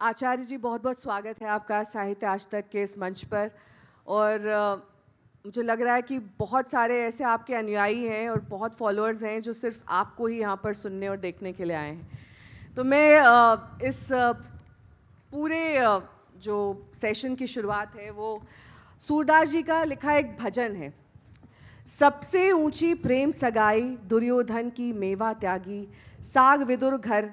आचार्य जी, बहुत बहुत स्वागत है आपका साहित्य आज तक के इस मंच पर। और मुझे लग रहा है कि बहुत सारे ऐसे आपके अनुयायी हैं और बहुत फॉलोअर्स हैं जो सिर्फ आपको ही यहाँ पर सुनने और देखने के लिए आए हैं। तो मैं इस पूरे जो सेशन की शुरुआत है वो सूरदास जी का लिखा एक भजन है। सबसे ऊंची प्रेम सगाई दुर्योधन की मेवा त्यागी, साग विदुर घर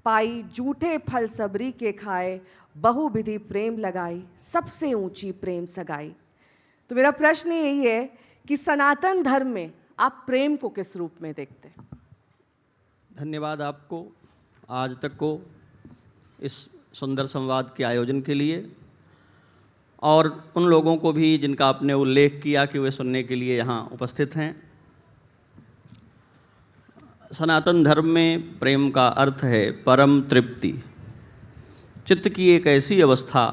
पाई जूठे फल सबरी के खाए, बहुविधि प्रेम लगाई सबसे ऊंची प्रेम सगाई। तो मेरा प्रश्न यही है कि सनातन धर्म में आप प्रेम को किस रूप में देखते हैं? धन्यवाद आपको आज तक को इस सुंदर संवाद के आयोजन के लिए, और उन लोगों को भी जिनका आपने उल्लेख किया कि वे सुनने के लिए यहाँ उपस्थित हैं। सनातन धर्म में प्रेम का अर्थ है परम तृप्ति, चित्त की एक ऐसी अवस्था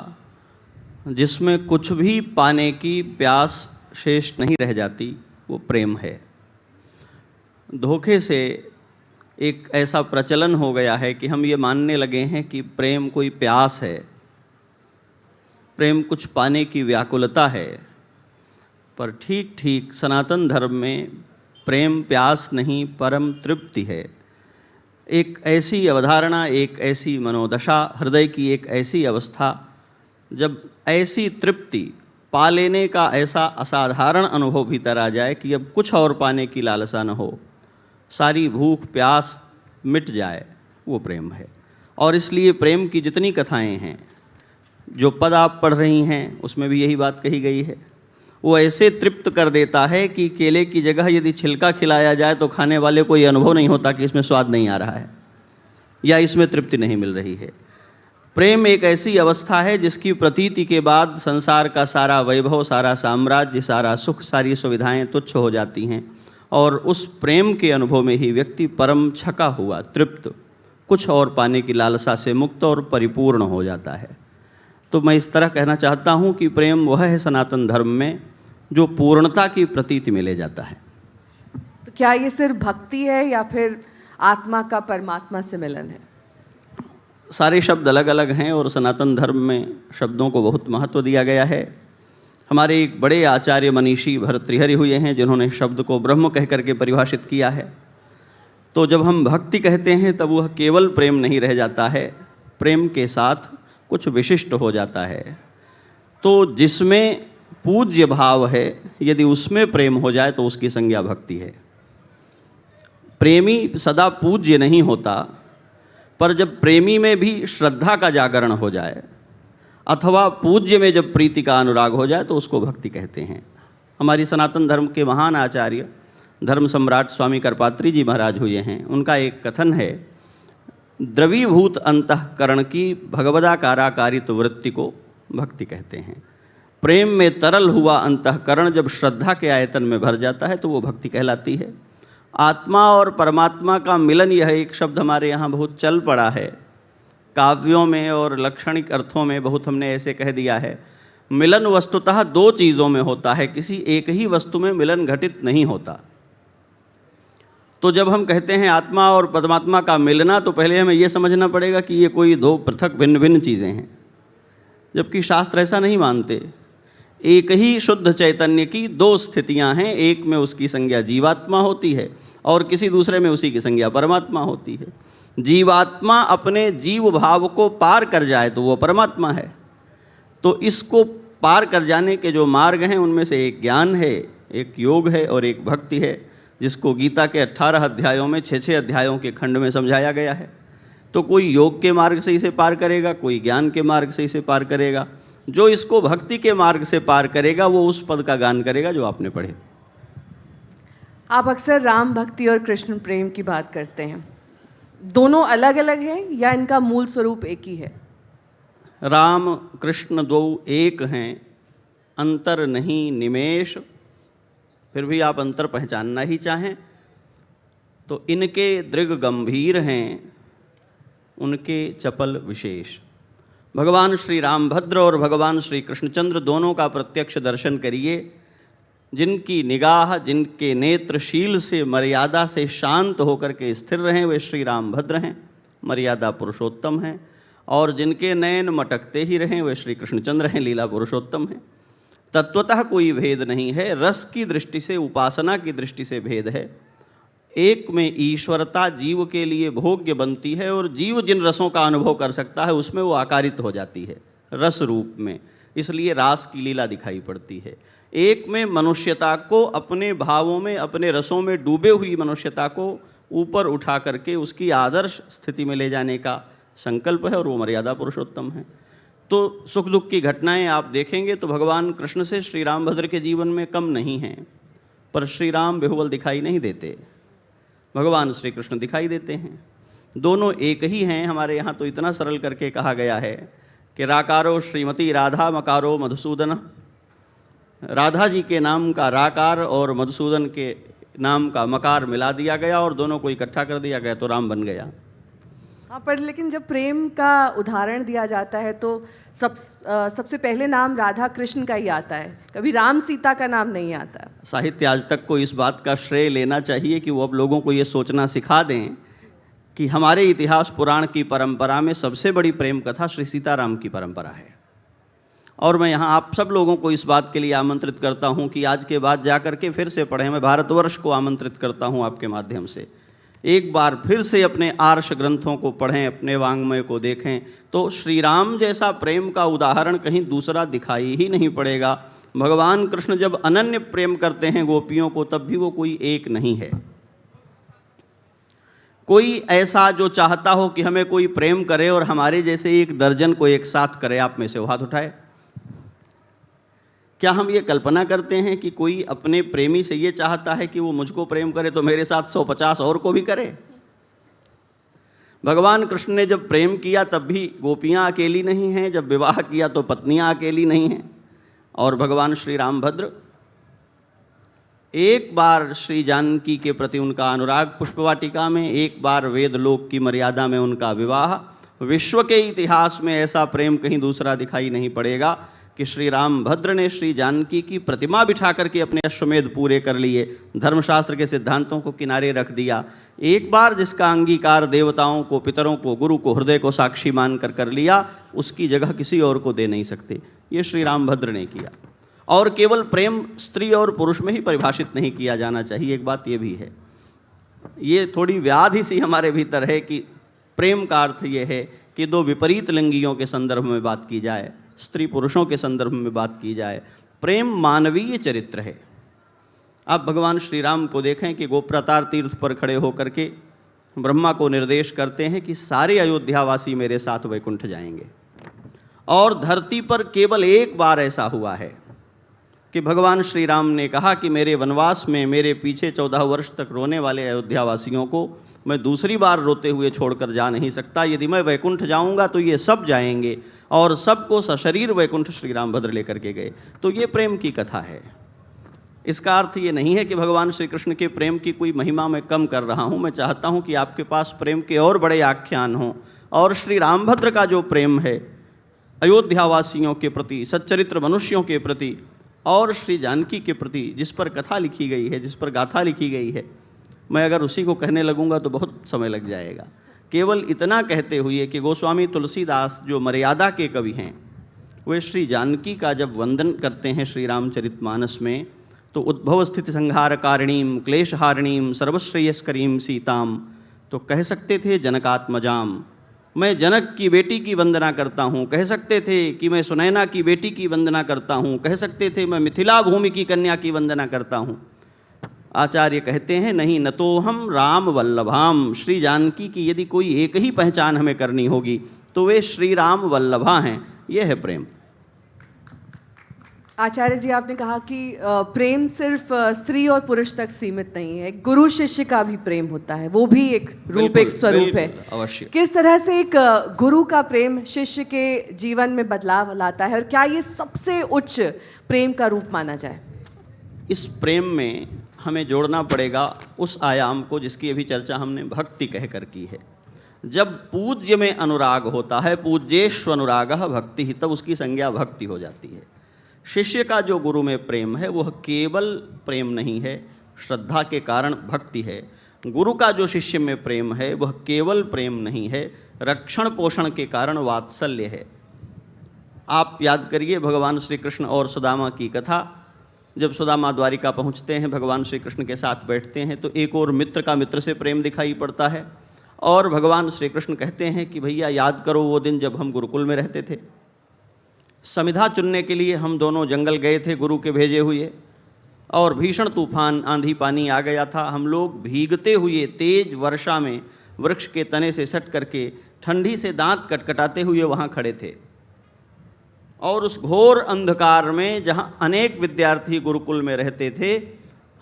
जिसमें कुछ भी पाने की प्यास शेष नहीं रह जाती, वो प्रेम है। धोखे से एक ऐसा प्रचलन हो गया है कि हम ये मानने लगे हैं कि प्रेम कोई प्यास है, प्रेम कुछ पाने की व्याकुलता है। पर ठीक ठीक सनातन धर्म में प्रेम प्यास नहीं, परम तृप्ति है। एक ऐसी अवधारणा, एक ऐसी मनोदशा, हृदय की एक ऐसी अवस्था जब ऐसी तृप्ति पा लेने का ऐसा असाधारण अनुभव भीतर आ जाए कि अब कुछ और पाने की लालसा न हो, सारी भूख प्यास मिट जाए, वो प्रेम है। और इसलिए प्रेम की जितनी कथाएं हैं, जो पद आप पढ़ रही हैं, उसमें भी यही बात कही गई है। वो ऐसे तृप्त कर देता है कि केले की जगह यदि छिलका खिलाया जाए तो खाने वाले को ये अनुभव नहीं होता कि इसमें स्वाद नहीं आ रहा है या इसमें तृप्ति नहीं मिल रही है। प्रेम एक ऐसी अवस्था है जिसकी प्रतीति के बाद संसार का सारा वैभव, सारा साम्राज्य, सारा सुख, सारी सुविधाएं तुच्छ हो जाती हैं, और उस प्रेम के अनुभव में ही व्यक्ति परम छका हुआ, तृप्त, कुछ और पाने की लालसा से मुक्त और परिपूर्ण हो जाता है। तो मैं इस तरह कहना चाहता हूँ कि प्रेम वह है सनातन धर्म में जो पूर्णता की प्रतीति में ले जाता है। तो क्या ये सिर्फ भक्ति है या फिर आत्मा का परमात्मा से मिलन है? सारे शब्द अलग अलग हैं और सनातन धर्म में शब्दों को बहुत महत्व दिया गया है। हमारे एक बड़े आचार्य मनीषी भर्तृहरि हुए हैं जिन्होंने शब्द को ब्रह्म कह करके परिभाषित किया है। तो जब हम भक्ति कहते हैं तब वह केवल प्रेम नहीं रह जाता है, प्रेम के साथ कुछ विशिष्ट हो जाता है। तो जिसमें पूज्य भाव है, यदि उसमें प्रेम हो जाए तो उसकी संज्ञा भक्ति है। प्रेमी सदा पूज्य नहीं होता, पर जब प्रेमी में भी श्रद्धा का जागरण हो जाए अथवा पूज्य में जब प्रीति का अनुराग हो जाए तो उसको भक्ति कहते हैं। हमारी सनातन धर्म के महान आचार्य धर्म सम्राट स्वामी करपात्री जी महाराज हुए हैं। उनका एक कथन है, द्रवीभूत अंतःकरण की भगवदाकाराकारित वृत्ति को भक्ति कहते हैं। प्रेम में तरल हुआ अंतःकरण जब श्रद्धा के आयतन में भर जाता है तो वो भक्ति कहलाती है। आत्मा और परमात्मा का मिलन, यह एक शब्द हमारे यहाँ बहुत चल पड़ा है। काव्यों में और लक्षणिक अर्थों में बहुत हमने ऐसे कह दिया है। मिलन वस्तुतः दो चीज़ों में होता है, किसी एक ही वस्तु में मिलन घटित नहीं होता। तो जब हम कहते हैं आत्मा और परमात्मा का मिलना, तो पहले हमें यह समझना पड़ेगा कि ये कोई दो पृथक भिन्न भिन्न चीज़ें हैं, जबकि शास्त्र ऐसा नहीं मानते। एक ही शुद्ध चैतन्य की दो स्थितियां हैं, एक में उसकी संज्ञा जीवात्मा होती है और किसी दूसरे में उसी की संज्ञा परमात्मा होती है। जीवात्मा अपने जीव भाव को पार कर जाए तो वो परमात्मा है। तो इसको पार कर जाने के जो मार्ग हैं उनमें से एक ज्ञान है, एक योग है और एक भक्ति है, जिसको गीता के 18 अध्यायों में 6 अध्यायों के खंड में समझाया गया है। तो कोई योग के मार्ग से इसे पार करेगा, कोई ज्ञान के मार्ग से इसे पार करेगा। जो इसको भक्ति के मार्ग से पार करेगा वो उस पद का गान करेगा जो आपने पढ़े। आप अक्सर राम भक्ति और कृष्ण प्रेम की बात करते हैं, दोनों अलग अलग हैं या इनका मूल स्वरूप एक ही है? राम कृष्ण दो एक हैं, अंतर नहीं निमेष। फिर भी आप अंतर पहचानना ही चाहें तो इनके दृग गंभीर हैं, उनके चपल विशेष। भगवान श्री रामभद्र और भगवान श्री कृष्णचंद्र दोनों का प्रत्यक्ष दर्शन करिए। जिनकी निगाह, जिनके नेत्रशील से मर्यादा से शांत होकर के स्थिर रहें, वे श्री रामभद्र हैं, मर्यादा पुरुषोत्तम हैं। और जिनके नयन मटकते ही रहें वे श्री कृष्णचंद्र हैं, लीला पुरुषोत्तम हैं। तत्वतः कोई भेद नहीं है, रस की दृष्टि से, उपासना की दृष्टि से भेद है। एक में ईश्वरता जीव के लिए भोग्य बनती है और जीव जिन रसों का अनुभव कर सकता है उसमें वो आकारित हो जाती है रस रूप में, इसलिए रास की लीला दिखाई पड़ती है। एक में मनुष्यता को अपने भावों में, अपने रसों में डूबे हुई मनुष्यता को ऊपर उठा करके उसकी आदर्श स्थिति में ले जाने का संकल्प है और वो मर्यादा पुरुषोत्तम है। तो सुख दुख की घटनाएं आप देखेंगे तो भगवान कृष्ण से श्री रामभद्र के जीवन में कम नहीं हैं, पर श्री राम बेहुबल दिखाई नहीं देते, भगवान श्री कृष्ण दिखाई देते हैं। दोनों एक ही हैं। हमारे यहाँ तो इतना सरल करके कहा गया है कि राकारो श्रीमती राधा मकारो मधुसूदन, राधा जी के नाम का राकार और मधुसूदन के नाम का मकार मिला दिया गया और दोनों को इकट्ठा कर दिया गया तो राम बन गया। हाँ, पर लेकिन जब प्रेम का उदाहरण दिया जाता है तो सबसे पहले नाम राधा कृष्ण का ही आता है, कभी राम सीता का नाम नहीं आता। साहित्य आज तक को इस बात का श्रेय लेना चाहिए कि वो अब लोगों को ये सोचना सिखा दें कि हमारे इतिहास पुराण की परंपरा में सबसे बड़ी प्रेम कथा श्री सीताराम की परंपरा है। और मैं यहाँ आप सब लोगों को इस बात के लिए आमंत्रित करता हूँ कि आज के बाद जा कर के फिर से पढ़ें। मैं भारतवर्ष को आमंत्रित करता हूँ आपके माध्यम से, एक बार फिर से अपने आर्ष ग्रंथों को पढ़ें, अपने वाङ्मय को देखें, तो श्री राम जैसा प्रेम का उदाहरण कहीं दूसरा दिखाई ही नहीं पड़ेगा। भगवान कृष्ण जब अनन्य प्रेम करते हैं गोपियों को, तब भी वो कोई एक नहीं है। कोई ऐसा जो चाहता हो कि हमें कोई प्रेम करे और हमारे जैसे एक दर्जन को एक साथ करे, आप में से वो हाथ उठाए। क्या हम ये कल्पना करते हैं कि कोई अपने प्रेमी से ये चाहता है कि वो मुझको प्रेम करे तो मेरे साथ 150 और को भी करे? भगवान कृष्ण ने जब प्रेम किया तब भी गोपियाँ अकेली नहीं हैं, जब विवाह किया तो पत्नियाँ अकेली नहीं हैं। और भगवान श्री रामभद्र एक बार श्री जानकी के प्रति उनका अनुराग पुष्पवाटिका में, एक बार वेदलोक की मर्यादा में उनका विवाह, विश्व के इतिहास में ऐसा प्रेम कहीं दूसरा दिखाई नहीं पड़ेगा कि श्री रामभद्र ने श्री जानकी की प्रतिमा बिठा करके अपने अश्वमेध पूरे कर लिए, धर्मशास्त्र के सिद्धांतों को किनारे रख दिया। एक बार जिसका अंगीकार देवताओं को, पितरों को, गुरु को, हृदय को साक्षी मान कर लिया, उसकी जगह किसी और को दे नहीं सकते। ये श्री रामभद्र ने किया। और केवल प्रेम स्त्री और पुरुष में ही परिभाषित नहीं किया जाना चाहिए, एक बात ये भी है। ये थोड़ी व्याधि सी हमारे भीतर है कि प्रेम का अर्थ ये है कि दो विपरीत लिंगियों के संदर्भ में बात की जाए, स्त्री पुरुषों के संदर्भ में बात की जाए। प्रेम मानवीय चरित्र है। आप भगवान श्री राम को देखें कि गोप्रतार तीर्थ पर खड़े होकर के ब्रह्मा को निर्देश करते हैं कि सारे अयोध्यावासी मेरे साथ वैकुंठ जाएंगे। और धरती पर केवल एक बार ऐसा हुआ है कि भगवान श्री राम ने कहा कि मेरे वनवास में मेरे पीछे 14 वर्ष तक रोने वाले अयोध्यावासियों को मैं दूसरी बार रोते हुए छोड़कर जा नहीं सकता। यदि मैं वैकुंठ जाऊंगा तो ये सब जाएंगे, और सबको सशरीर वैकुंठ श्री रामभद्र लेकर के गए। तो ये प्रेम की कथा है। इसका अर्थ ये नहीं है कि भगवान श्री कृष्ण के प्रेम की कोई महिमा मैं कम कर रहा हूँ। मैं चाहता हूँ कि आपके पास प्रेम के और बड़े आख्यान हों। और श्री रामभद्र का जो प्रेम है अयोध्यावासियों के प्रति, सच्चरित्र मनुष्यों के प्रति, और श्री जानकी के प्रति, जिस पर कथा लिखी गई है, जिस पर गाथा लिखी गई है, मैं अगर उसी को कहने लगूंगा तो बहुत समय लग जाएगा। केवल इतना कहते हुए कि गोस्वामी तुलसीदास जो मर्यादा के कवि हैं, वे श्री जानकी का जब वंदन करते हैं श्री रामचरितमानस में, तो उद्भव स्थिति संहार कारिणीम क्लेशहारिणीम सर्वश्रेयस्करीम सीताम, तो कह सकते थे जनकात्मजाम, मैं जनक की बेटी की वंदना करता हूँ। कह सकते थे कि मैं सुनैना की बेटी की वंदना करता हूँ। कह सकते थे मैं मिथिला भूमि की कन्या की वंदना करता हूँ। आचार्य कहते हैं नहीं, न तो हम राम वल्लभाम, श्री जानकी की यदि कोई एक ही पहचान हमें करनी होगी तो वे श्री राम वल्लभा हैं। यह है प्रेम। आचार्य जी, आपने कहा कि प्रेम सिर्फ स्त्री और पुरुष तक सीमित नहीं है, गुरु शिष्य का भी प्रेम होता है, वो भी एक रूप, एक स्वरूप है। अवश्य। किस तरह से एक गुरु का प्रेम शिष्य के जीवन में बदलाव लाता है, और क्या ये सबसे उच्च प्रेम का रूप माना जाए? इस प्रेम में हमें जोड़ना पड़ेगा उस आयाम को जिसकी अभी चर्चा हमने भक्ति कहकर की है। जब पूज्य में अनुराग होता है, पूज्येष्व अनुरागः भक्ति ही, तब उसकी संज्ञा भक्ति हो जाती है। शिष्य का जो गुरु में प्रेम है वह केवल प्रेम नहीं है, श्रद्धा के कारण भक्ति है। गुरु का जो शिष्य में प्रेम है वह केवल प्रेम नहीं है, रक्षण पोषण के कारण वात्सल्य है। आप याद करिए भगवान श्री कृष्ण और सुदामा की कथा। जब सुदामा द्वारिका पहुंचते हैं, भगवान श्री कृष्ण के साथ बैठते हैं, तो एक और मित्र का मित्र से प्रेम दिखाई पड़ता है। और भगवान श्री कृष्ण कहते हैं कि भैया याद करो वो दिन जब हम गुरुकुल में रहते थे, समिधा चुनने के लिए हम दोनों जंगल गए थे गुरु के भेजे हुए, और भीषण तूफान आंधी पानी आ गया था। हम लोग भीगते हुए तेज वर्षा में वृक्ष के तने से सट करके ठंडी से दांत कटकटाते हुए वहाँ खड़े थे, और उस घोर अंधकार में जहाँ अनेक विद्यार्थी गुरुकुल में रहते थे,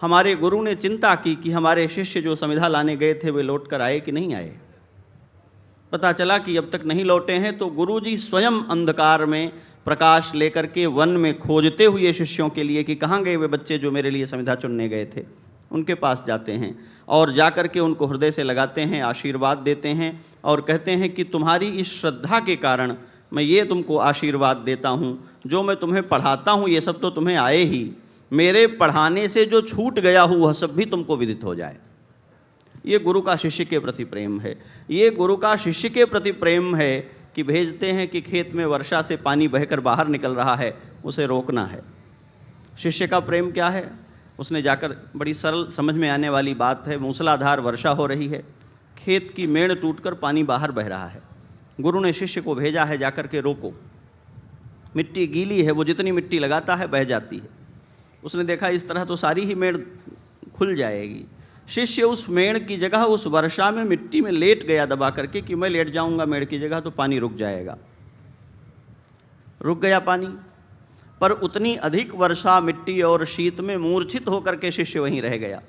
हमारे गुरु ने चिंता की कि हमारे शिष्य जो समिधा लाने गए थे वे लौट कर आए कि नहीं आए। पता चला कि अब तक नहीं लौटे हैं, तो गुरु जी स्वयं अंधकार में प्रकाश लेकर के वन में खोजते हुए शिष्यों के लिए कि कहाँ गए वे बच्चे जो मेरे लिए समिधा चुनने गए थे, उनके पास जाते हैं और जाकर के उनको हृदय से लगाते हैं, आशीर्वाद देते हैं और कहते हैं कि तुम्हारी इस श्रद्धा के कारण मैं ये तुमको आशीर्वाद देता हूँ, जो मैं तुम्हें पढ़ाता हूँ ये सब तो तुम्हें आए ही, मेरे पढ़ाने से जो छूट गया हो वह सब भी तुमको विदित हो जाए। ये गुरु का शिष्य के प्रति प्रेम है। ये गुरु का शिष्य के प्रति प्रेम है कि भेजते हैं कि खेत में वर्षा से पानी बहकर बाहर निकल रहा है, उसे रोकना है। शिष्य का प्रेम क्या है? उसने जाकर, बड़ी सरल समझ में आने वाली बात है, मूसलाधार वर्षा हो रही है, खेत की मेड़ टूटकर पानी बाहर बह रहा है। गुरु ने शिष्य को भेजा है जाकर के रोको, मिट्टी गीली है, वो जितनी मिट्टी लगाता है बह जाती है। उसने देखा इस तरह तो सारी ही मेड़ खुल जाएगी। शिष्य उस मेड़ की जगह उस वर्षा में मिट्टी में लेट गया दबा करके कि मैं लेट जाऊंगा मेड़ की जगह तो पानी रुक जाएगा। रुक गया पानी, पर उतनी अधिक वर्षा, मिट्टी और शीत में मूर्छित होकर के शिष्य वहीं रह गया।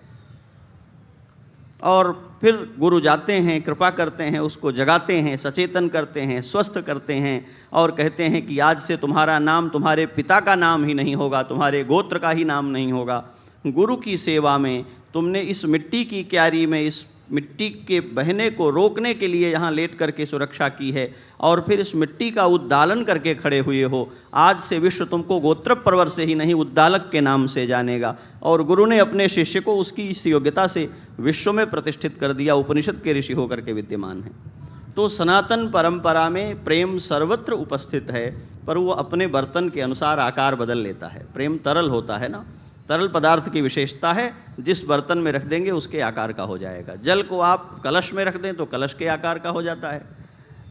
और फिर गुरु जाते हैं, कृपा करते हैं, उसको जगाते हैं, सचेतन करते हैं, स्वस्थ करते हैं और कहते हैं कि आज से तुम्हारा नाम तुम्हारे पिता का नाम ही नहीं होगा, तुम्हारे गोत्र का ही नाम नहीं होगा। गुरु की सेवा में तुमने इस मिट्टी की क्यारी में इस मिट्टी के बहने को रोकने के लिए यहाँ लेट करके सुरक्षा की है और फिर इस मिट्टी का उद्दालन करके खड़े हुए हो। आज से विश्व तुमको गोत्र पर्वर से ही नहीं उद्दालक के नाम से जानेगा। और गुरु ने अपने शिष्य को उसकी इस योग्यता से विश्व में प्रतिष्ठित कर दिया, उपनिषद के ऋषि होकर के विद्यमान हैं। तो सनातन परंपरा में प्रेम सर्वत्र उपस्थित है, पर वो अपने बर्तन के अनुसार आकार बदल लेता है। प्रेम तरल होता है ना, तरल पदार्थ की विशेषता है, जिस बर्तन में रख देंगे उसके आकार का हो जाएगा। जल को आप कलश में रख दें तो कलश के आकार का हो जाता है,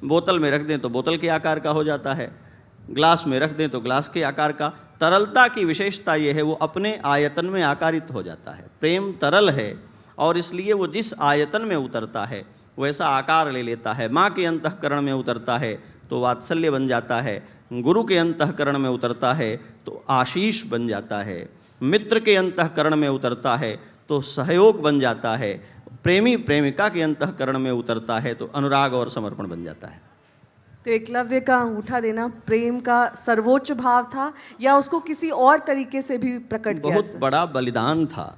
बोतल में रख दें तो बोतल के आकार का हो जाता है, ग्लास में रख दें तो ग्लास के आकार का। तरलता की विशेषता ये है, वो अपने आयतन में आकारित हो जाता है। प्रेम तरल है और इसलिए वो जिस आयतन में उतरता है वैसा आकार ले लेता है। माँ के अंतःकरण में उतरता है तो वात्सल्य बन जाता है, गुरु के अंतःकरण में उतरता है तो आशीष बन जाता है, मित्र के अंतःकरण में उतरता है तो सहयोग बन जाता है, प्रेमी प्रेमिका के अंतःकरण में उतरता है तो अनुराग और समर्पण बन जाता है। तो एकलव्य का अंगूठा देना प्रेम का सर्वोच्च भाव था या उसको किसी और तरीके से भी प्रकट किया? बहुत बड़ा बलिदान था।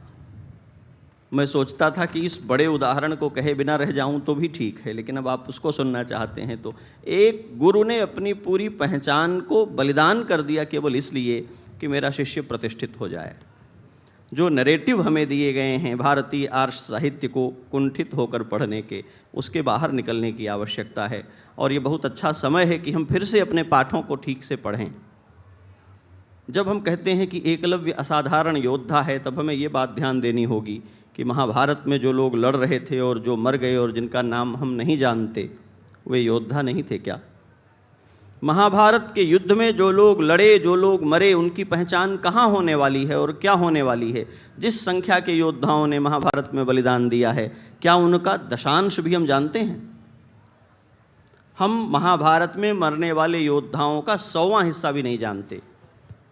मैं सोचता था कि इस बड़े उदाहरण को कहे बिना रह जाऊं तो भी ठीक है, लेकिन अब आप उसको सुनना चाहते हैं तो एक गुरु ने अपनी पूरी पहचान को बलिदान कर दिया केवल इसलिए कि मेरा शिष्य प्रतिष्ठित हो जाए। जो नरेटिव हमें दिए गए हैं भारतीय आर्ष साहित्य को कुंठित होकर पढ़ने के, उसके बाहर निकलने की आवश्यकता है। और ये बहुत अच्छा समय है कि हम फिर से अपने पाठों को ठीक से पढ़ें। जब हम कहते हैं कि एकलव्य असाधारण योद्धा है, तब हमें ये बात ध्यान देनी होगी कि महाभारत में जो लोग लड़ रहे थे और जो मर गए और जिनका नाम हम नहीं जानते, वे योद्धा नहीं थे क्या? महाभारत के युद्ध में जो लोग लड़े, जो लोग मरे, उनकी पहचान कहाँ होने वाली है और क्या होने वाली है? जिस संख्या के योद्धाओं ने महाभारत में बलिदान दिया है, क्या उनका दशांश भी हम जानते हैं? हम महाभारत में मरने वाले योद्धाओं का 100वां हिस्सा भी नहीं जानते।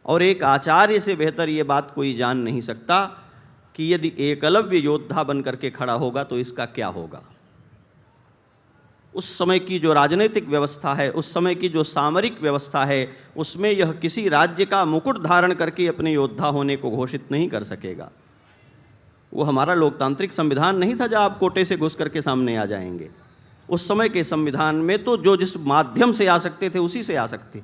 और एक आचार्य से बेहतर ये बात कोई जान नहीं सकता कि यदि एकलव्य योद्धा बन करके खड़ा होगा तो इसका क्या होगा। उस समय की जो राजनीतिक व्यवस्था है, उस समय की जो सामरिक व्यवस्था है, उसमें यह किसी राज्य का मुकुट धारण करके अपने योद्धा होने को घोषित नहीं कर सकेगा। वो हमारा लोकतांत्रिक संविधान नहीं था जहाँ आप कोटे से घुस करके सामने आ जाएंगे। उस समय के संविधान में तो जो जिस माध्यम से आ सकते थे उसी से आ सकते।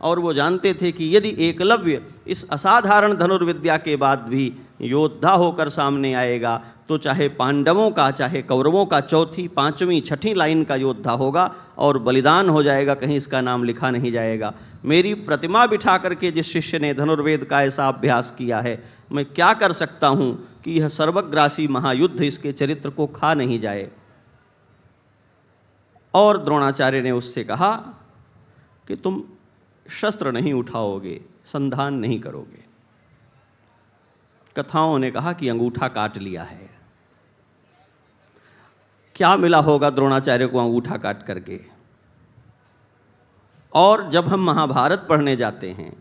और वो जानते थे कि यदि एकलव्य इस असाधारण धनुर्विद्या के बाद भी योद्धा होकर सामने आएगा तो चाहे पांडवों का चाहे कौरवों का चौथी पांचवीं छठी लाइन का योद्धा होगा और बलिदान हो जाएगा, कहीं इसका नाम लिखा नहीं जाएगा। मेरी प्रतिमा बिठा करके जिस शिष्य ने धनुर्वेद का ऐसा अभ्यास किया है, मैं क्या कर सकता हूं कि यह सर्वग्रासी महायुद्ध इसके चरित्र को खा नहीं जाए। और द्रोणाचार्य ने उससे कहा कि तुम शस्त्र नहीं उठाओगे, संधान नहीं करोगे। कथाओं ने कहा कि अंगूठा काट लिया है। क्या मिला होगा द्रोणाचार्य को अंगूठा काट करके? और जब हम महाभारत पढ़ने जाते हैं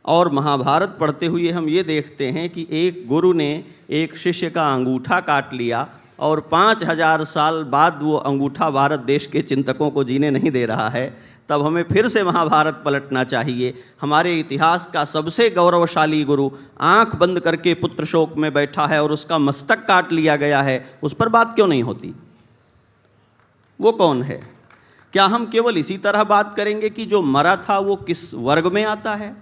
और महाभारत पढ़ते हुए हम ये देखते हैं कि एक गुरु ने एक शिष्य का अंगूठा काट लिया और 5000 साल बाद वो अंगूठा भारत देश के चिंतकों को जीने नहीं दे रहा है, तब हमें फिर से महाभारत पलटना चाहिए। हमारे इतिहास का सबसे गौरवशाली गुरु आंख बंद करके पुत्र शोक में बैठा है और उसका मस्तक काट लिया गया है, उस पर बात क्यों नहीं होती? वो कौन है? क्या हम केवल इसी तरह बात करेंगे कि जो मरा था वो किस वर्ग में आता है,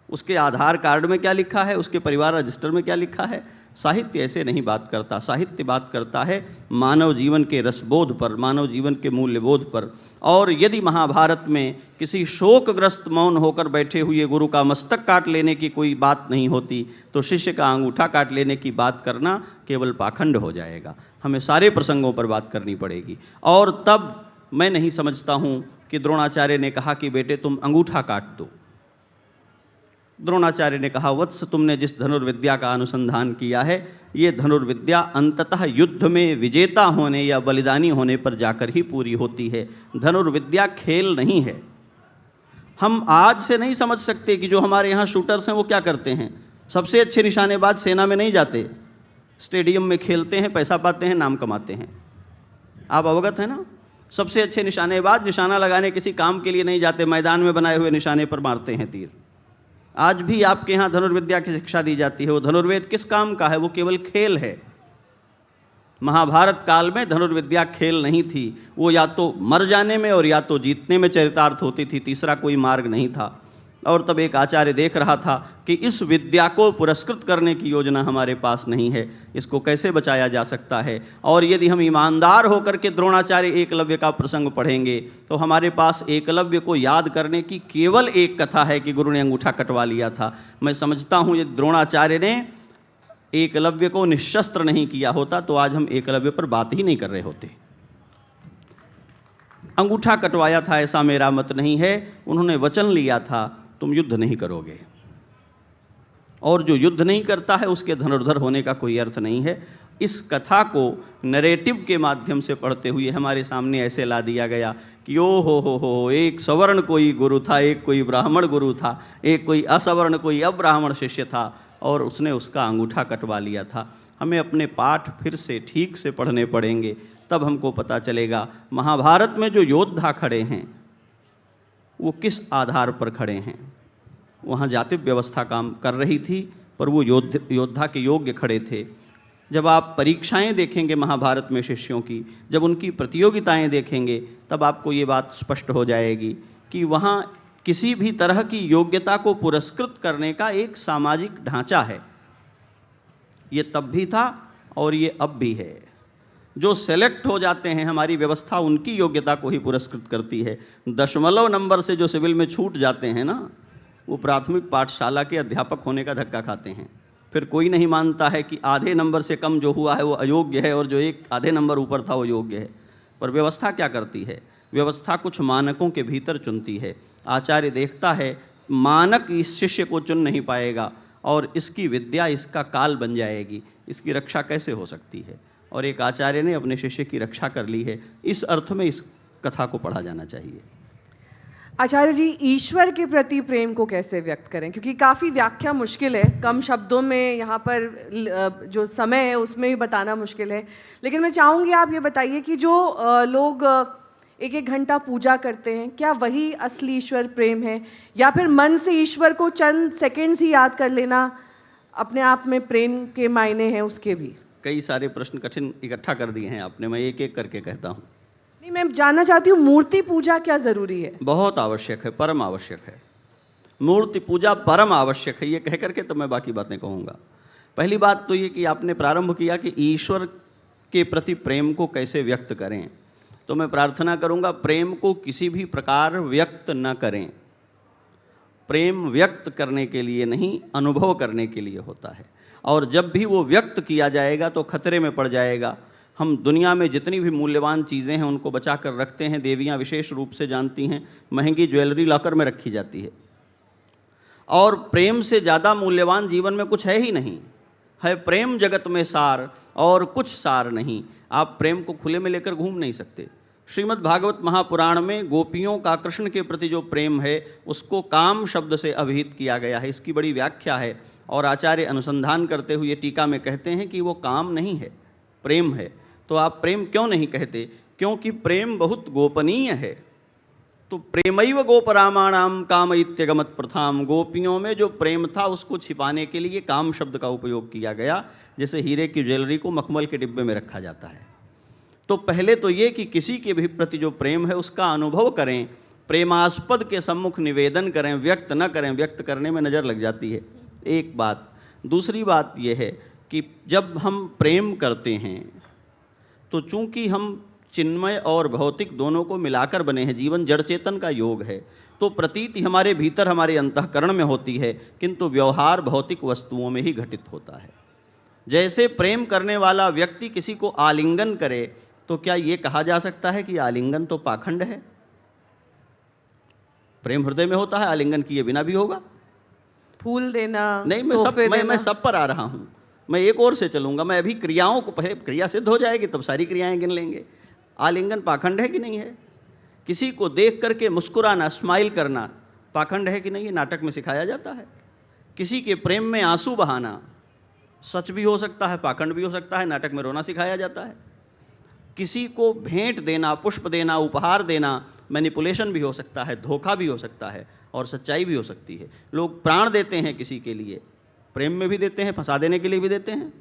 उसके आधार कार्ड में क्या लिखा है, उसके परिवार रजिस्टर में क्या लिखा है? साहित्य ऐसे नहीं बात करता। साहित्य बात करता है मानव जीवन के रसबोध पर, मानव जीवन के मूल्यबोध पर। और यदि महाभारत में किसी शोकग्रस्त मौन होकर बैठे हुए गुरु का मस्तक काट लेने की कोई बात नहीं होती, तो शिष्य का अंगूठा काट लेने की बात करना केवल पाखंड हो जाएगा। हमें सारे प्रसंगों पर बात करनी पड़ेगी। और तब मैं नहीं समझता हूँ कि द्रोणाचार्य ने कहा कि बेटे तुम अंगूठा काट दो। द्रोणाचार्य ने कहा, वत्स तुमने जिस धनुर्विद्या का अनुसंधान किया है, ये धनुर्विद्या अंततः युद्ध में विजेता होने या बलिदानी होने पर जाकर ही पूरी होती है। धनुर्विद्या खेल नहीं है। हम आज से नहीं समझ सकते कि जो हमारे यहाँ शूटर्स हैं वो क्या करते हैं। सबसे अच्छे निशानेबाज सेना में नहीं जाते, स्टेडियम में खेलते हैं, पैसा पाते हैं, नाम कमाते हैं। आप अवगत हैं ना? सबसे अच्छे निशानेबाज निशाना लगाने किसी काम के लिए नहीं जाते, मैदान में बनाए हुए निशाने पर मारते हैं तीर। आज भी आपके यहाँ धनुर्विद्या की शिक्षा दी जाती है। वो धनुर्वेद किस काम का है? वो केवल खेल है। महाभारत काल में धनुर्विद्या खेल नहीं थी। वो या तो मर जाने में और या तो जीतने में चरितार्थ होती थी, तीसरा कोई मार्ग नहीं था। और तब एक आचार्य देख रहा था कि इस विद्या को पुरस्कृत करने की योजना हमारे पास नहीं है, इसको कैसे बचाया जा सकता है। और यदि हम ईमानदार होकर के द्रोणाचार्य एकलव्य का प्रसंग पढ़ेंगे तो हमारे पास एकलव्य को याद करने की केवल एक कथा है कि गुरु ने अंगूठा कटवा लिया था। मैं समझता हूँ यदि द्रोणाचार्य ने एकलव्य को निशस्त्र नहीं किया होता तो आज हम एकलव्य पर बात ही नहीं कर रहे होते। अंगूठा कटवाया था ऐसा मेरा मत नहीं है। उन्होंने वचन लिया था तुम युद्ध नहीं करोगे, और जो युद्ध नहीं करता है उसके धनुर्धर होने का कोई अर्थ नहीं है। इस कथा को नरेटिव के माध्यम से पढ़ते हुए हमारे सामने ऐसे ला दिया गया कि ओ हो, एक सवर्ण कोई गुरु था, एक कोई ब्राह्मण गुरु था, एक कोई असवर्ण कोई अब्राह्मण शिष्य था और उसने उसका अंगूठा कटवा लिया था। हमें अपने पाठ फिर से ठीक से पढ़ने पड़ेंगे, तब हमको पता चलेगा महाभारत में जो योद्धा खड़े हैं वो किस आधार पर खड़े हैं। वहाँ जाति व्यवस्था काम कर रही थी पर वो योद्धा के योग्य खड़े थे। जब आप परीक्षाएं देखेंगे महाभारत में शिष्यों की, जब उनकी प्रतियोगिताएं देखेंगे, तब आपको ये बात स्पष्ट हो जाएगी कि वहाँ किसी भी तरह की योग्यता को पुरस्कृत करने का एक सामाजिक ढांचा है। ये तब भी था और ये अब भी है। जो सेलेक्ट हो जाते हैं, हमारी व्यवस्था उनकी योग्यता को ही पुरस्कृत करती है। दशमलव नंबर से जो सिविल में छूट जाते हैं ना, वो प्राथमिक पाठशाला के अध्यापक होने का धक्का खाते हैं। फिर कोई नहीं मानता है कि आधे नंबर से कम जो हुआ है वो अयोग्य है और जो एक आधे नंबर ऊपर था वो योग्य है। पर व्यवस्था क्या करती है? व्यवस्था कुछ मानकों के भीतर चुनती है। आचार्य देखता है मानक इस शिष्य को चुन नहीं पाएगा और इसकी विद्या इसका काल बन जाएगी, इसकी रक्षा कैसे हो सकती है। और एक आचार्य ने अपने शिष्य की रक्षा कर ली है। इस अर्थ में इस कथा को पढ़ा जाना चाहिए। आचार्य जी, ईश्वर के प्रति प्रेम को कैसे व्यक्त करें? क्योंकि काफ़ी व्याख्या मुश्किल है, कम शब्दों में यहाँ पर जो समय है उसमें ही बताना मुश्किल है। लेकिन मैं चाहूँगी आप ये बताइए कि जो लोग एक एक घंटा पूजा करते हैं, क्या वही असली ईश्वर प्रेम है, या फिर मन से ईश्वर को चंद सेकेंड्स ही याद कर लेना अपने आप में प्रेम के मायने हैं उसके भी? कई सारे प्रश्न कठिन इकट्ठा कर दिए हैं आपने, मैं एक एक करके कहता हूँ। नहीं, मैं जानना चाहती हूँ मूर्ति पूजा क्या ज़रूरी है? बहुत आवश्यक है, परम आवश्यक है। मूर्ति पूजा परम आवश्यक है, ये कह करके तो मैं बाकी बातें कहूँगा। पहली बात तो ये कि आपने प्रारंभ किया कि ईश्वर के प्रति प्रेम को कैसे व्यक्त करें, तो मैं प्रार्थना करूंगा प्रेम को किसी भी प्रकार व्यक्त न करें। प्रेम व्यक्त करने के लिए नहीं, अनुभव करने के लिए होता है, और जब भी वो व्यक्त किया जाएगा तो खतरे में पड़ जाएगा। हम दुनिया में जितनी भी मूल्यवान चीज़ें हैं उनको बचा कर रखते हैं। देवियाँ विशेष रूप से जानती हैं, महंगी ज्वेलरी लॉकर में रखी जाती है, और प्रेम से ज़्यादा मूल्यवान जीवन में कुछ है ही नहीं। है प्रेम जगत में सार और कुछ सार नहीं। आप प्रेम को खुले में लेकर घूम नहीं सकते। श्रीमद् भागवत महापुराण में गोपियों का कृष्ण के प्रति जो प्रेम है उसको काम शब्द से अभिहित किया गया है। इसकी बड़ी व्याख्या है, और आचार्य अनुसंधान करते हुए टीका में कहते हैं कि वो काम नहीं है, प्रेम है। तो आप प्रेम क्यों नहीं कहते? क्योंकि प्रेम बहुत गोपनीय है। तो प्रेमैव गोपरामाणाम काम इत्यगमत प्रथाम, गोपियों में जो प्रेम था उसको छिपाने के लिए काम शब्द का उपयोग किया गया, जैसे हीरे की ज्वेलरी को मखमल के डिब्बे में रखा जाता है। तो पहले तो ये कि किसी के भी प्रति जो प्रेम है उसका अनुभव करें, प्रेमास्पद के सम्मुख निवेदन करें, व्यक्त न करें। व्यक्त करने में नज़र लग जाती है, एक बात। दूसरी बात यह है कि जब हम प्रेम करते हैं तो चूंकि हम चिन्मय और भौतिक दोनों को मिलाकर बने हैं, जीवन जड़ चेतन का योग है, तो प्रतीति हमारे भीतर हमारे अंतःकरण में होती है, किंतु व्यवहार भौतिक वस्तुओं में ही घटित होता है। जैसे प्रेम करने वाला व्यक्ति किसी को आलिंगन करे तो क्या ये कहा जा सकता है कि आलिंगन तो पाखंड है? प्रेम हृदय में होता है, आलिंगन किए बिना भी होगा। फूल देना नहीं, मैं सब पर आ रहा हूँ। मैं एक और से चलूँगा। मैं अभी क्रियाओं को, पहले क्रिया सिद्ध हो जाएगी तब सारी क्रियाएं गिन लेंगे। आलिंगन पाखंड है कि नहीं है? किसी को देख करके मुस्कुराना, स्माइल करना पाखंड है कि नहीं? ये नाटक में सिखाया जाता है। किसी के प्रेम में आंसू बहाना सच भी हो सकता है, पाखंड भी हो सकता है, नाटक में रोना सिखाया जाता है। किसी को भेंट देना, पुष्प देना, उपहार देना मैनिपुलेशन भी हो सकता है, धोखा भी हो सकता है, और सच्चाई भी हो सकती है। लोग प्राण देते हैं किसी के लिए, प्रेम में भी देते हैं, फंसा देने के लिए भी देते हैं।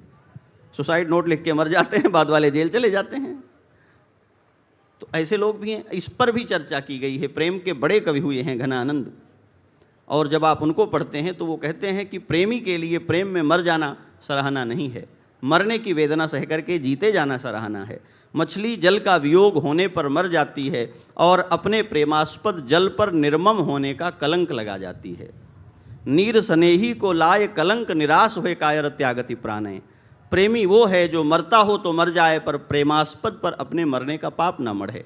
सुसाइड नोट लिख के मर जाते हैं, बाद वाले जेल चले जाते हैं। तो ऐसे लोग भी हैं। इस पर भी चर्चा की गई है। प्रेम के बड़े कवि हुए हैं घनानंद, और जब आप उनको पढ़ते हैं तो वो कहते हैं कि प्रेमी के लिए प्रेम में मर जाना सराहना नहीं है, मरने की वेदना सह करके जीते जाना सराहना है। मछली जल का वियोग होने पर मर जाती है और अपने प्रेमास्पद जल पर निर्मम होने का कलंक लगा जाती है। नीर स्नेही को लाए कलंक, निराश हुए कायर त्यागति प्राणे। प्रेमी वो है जो मरता हो तो मर जाए, पर प्रेमास्पद पर अपने मरने का पाप न मढ़े।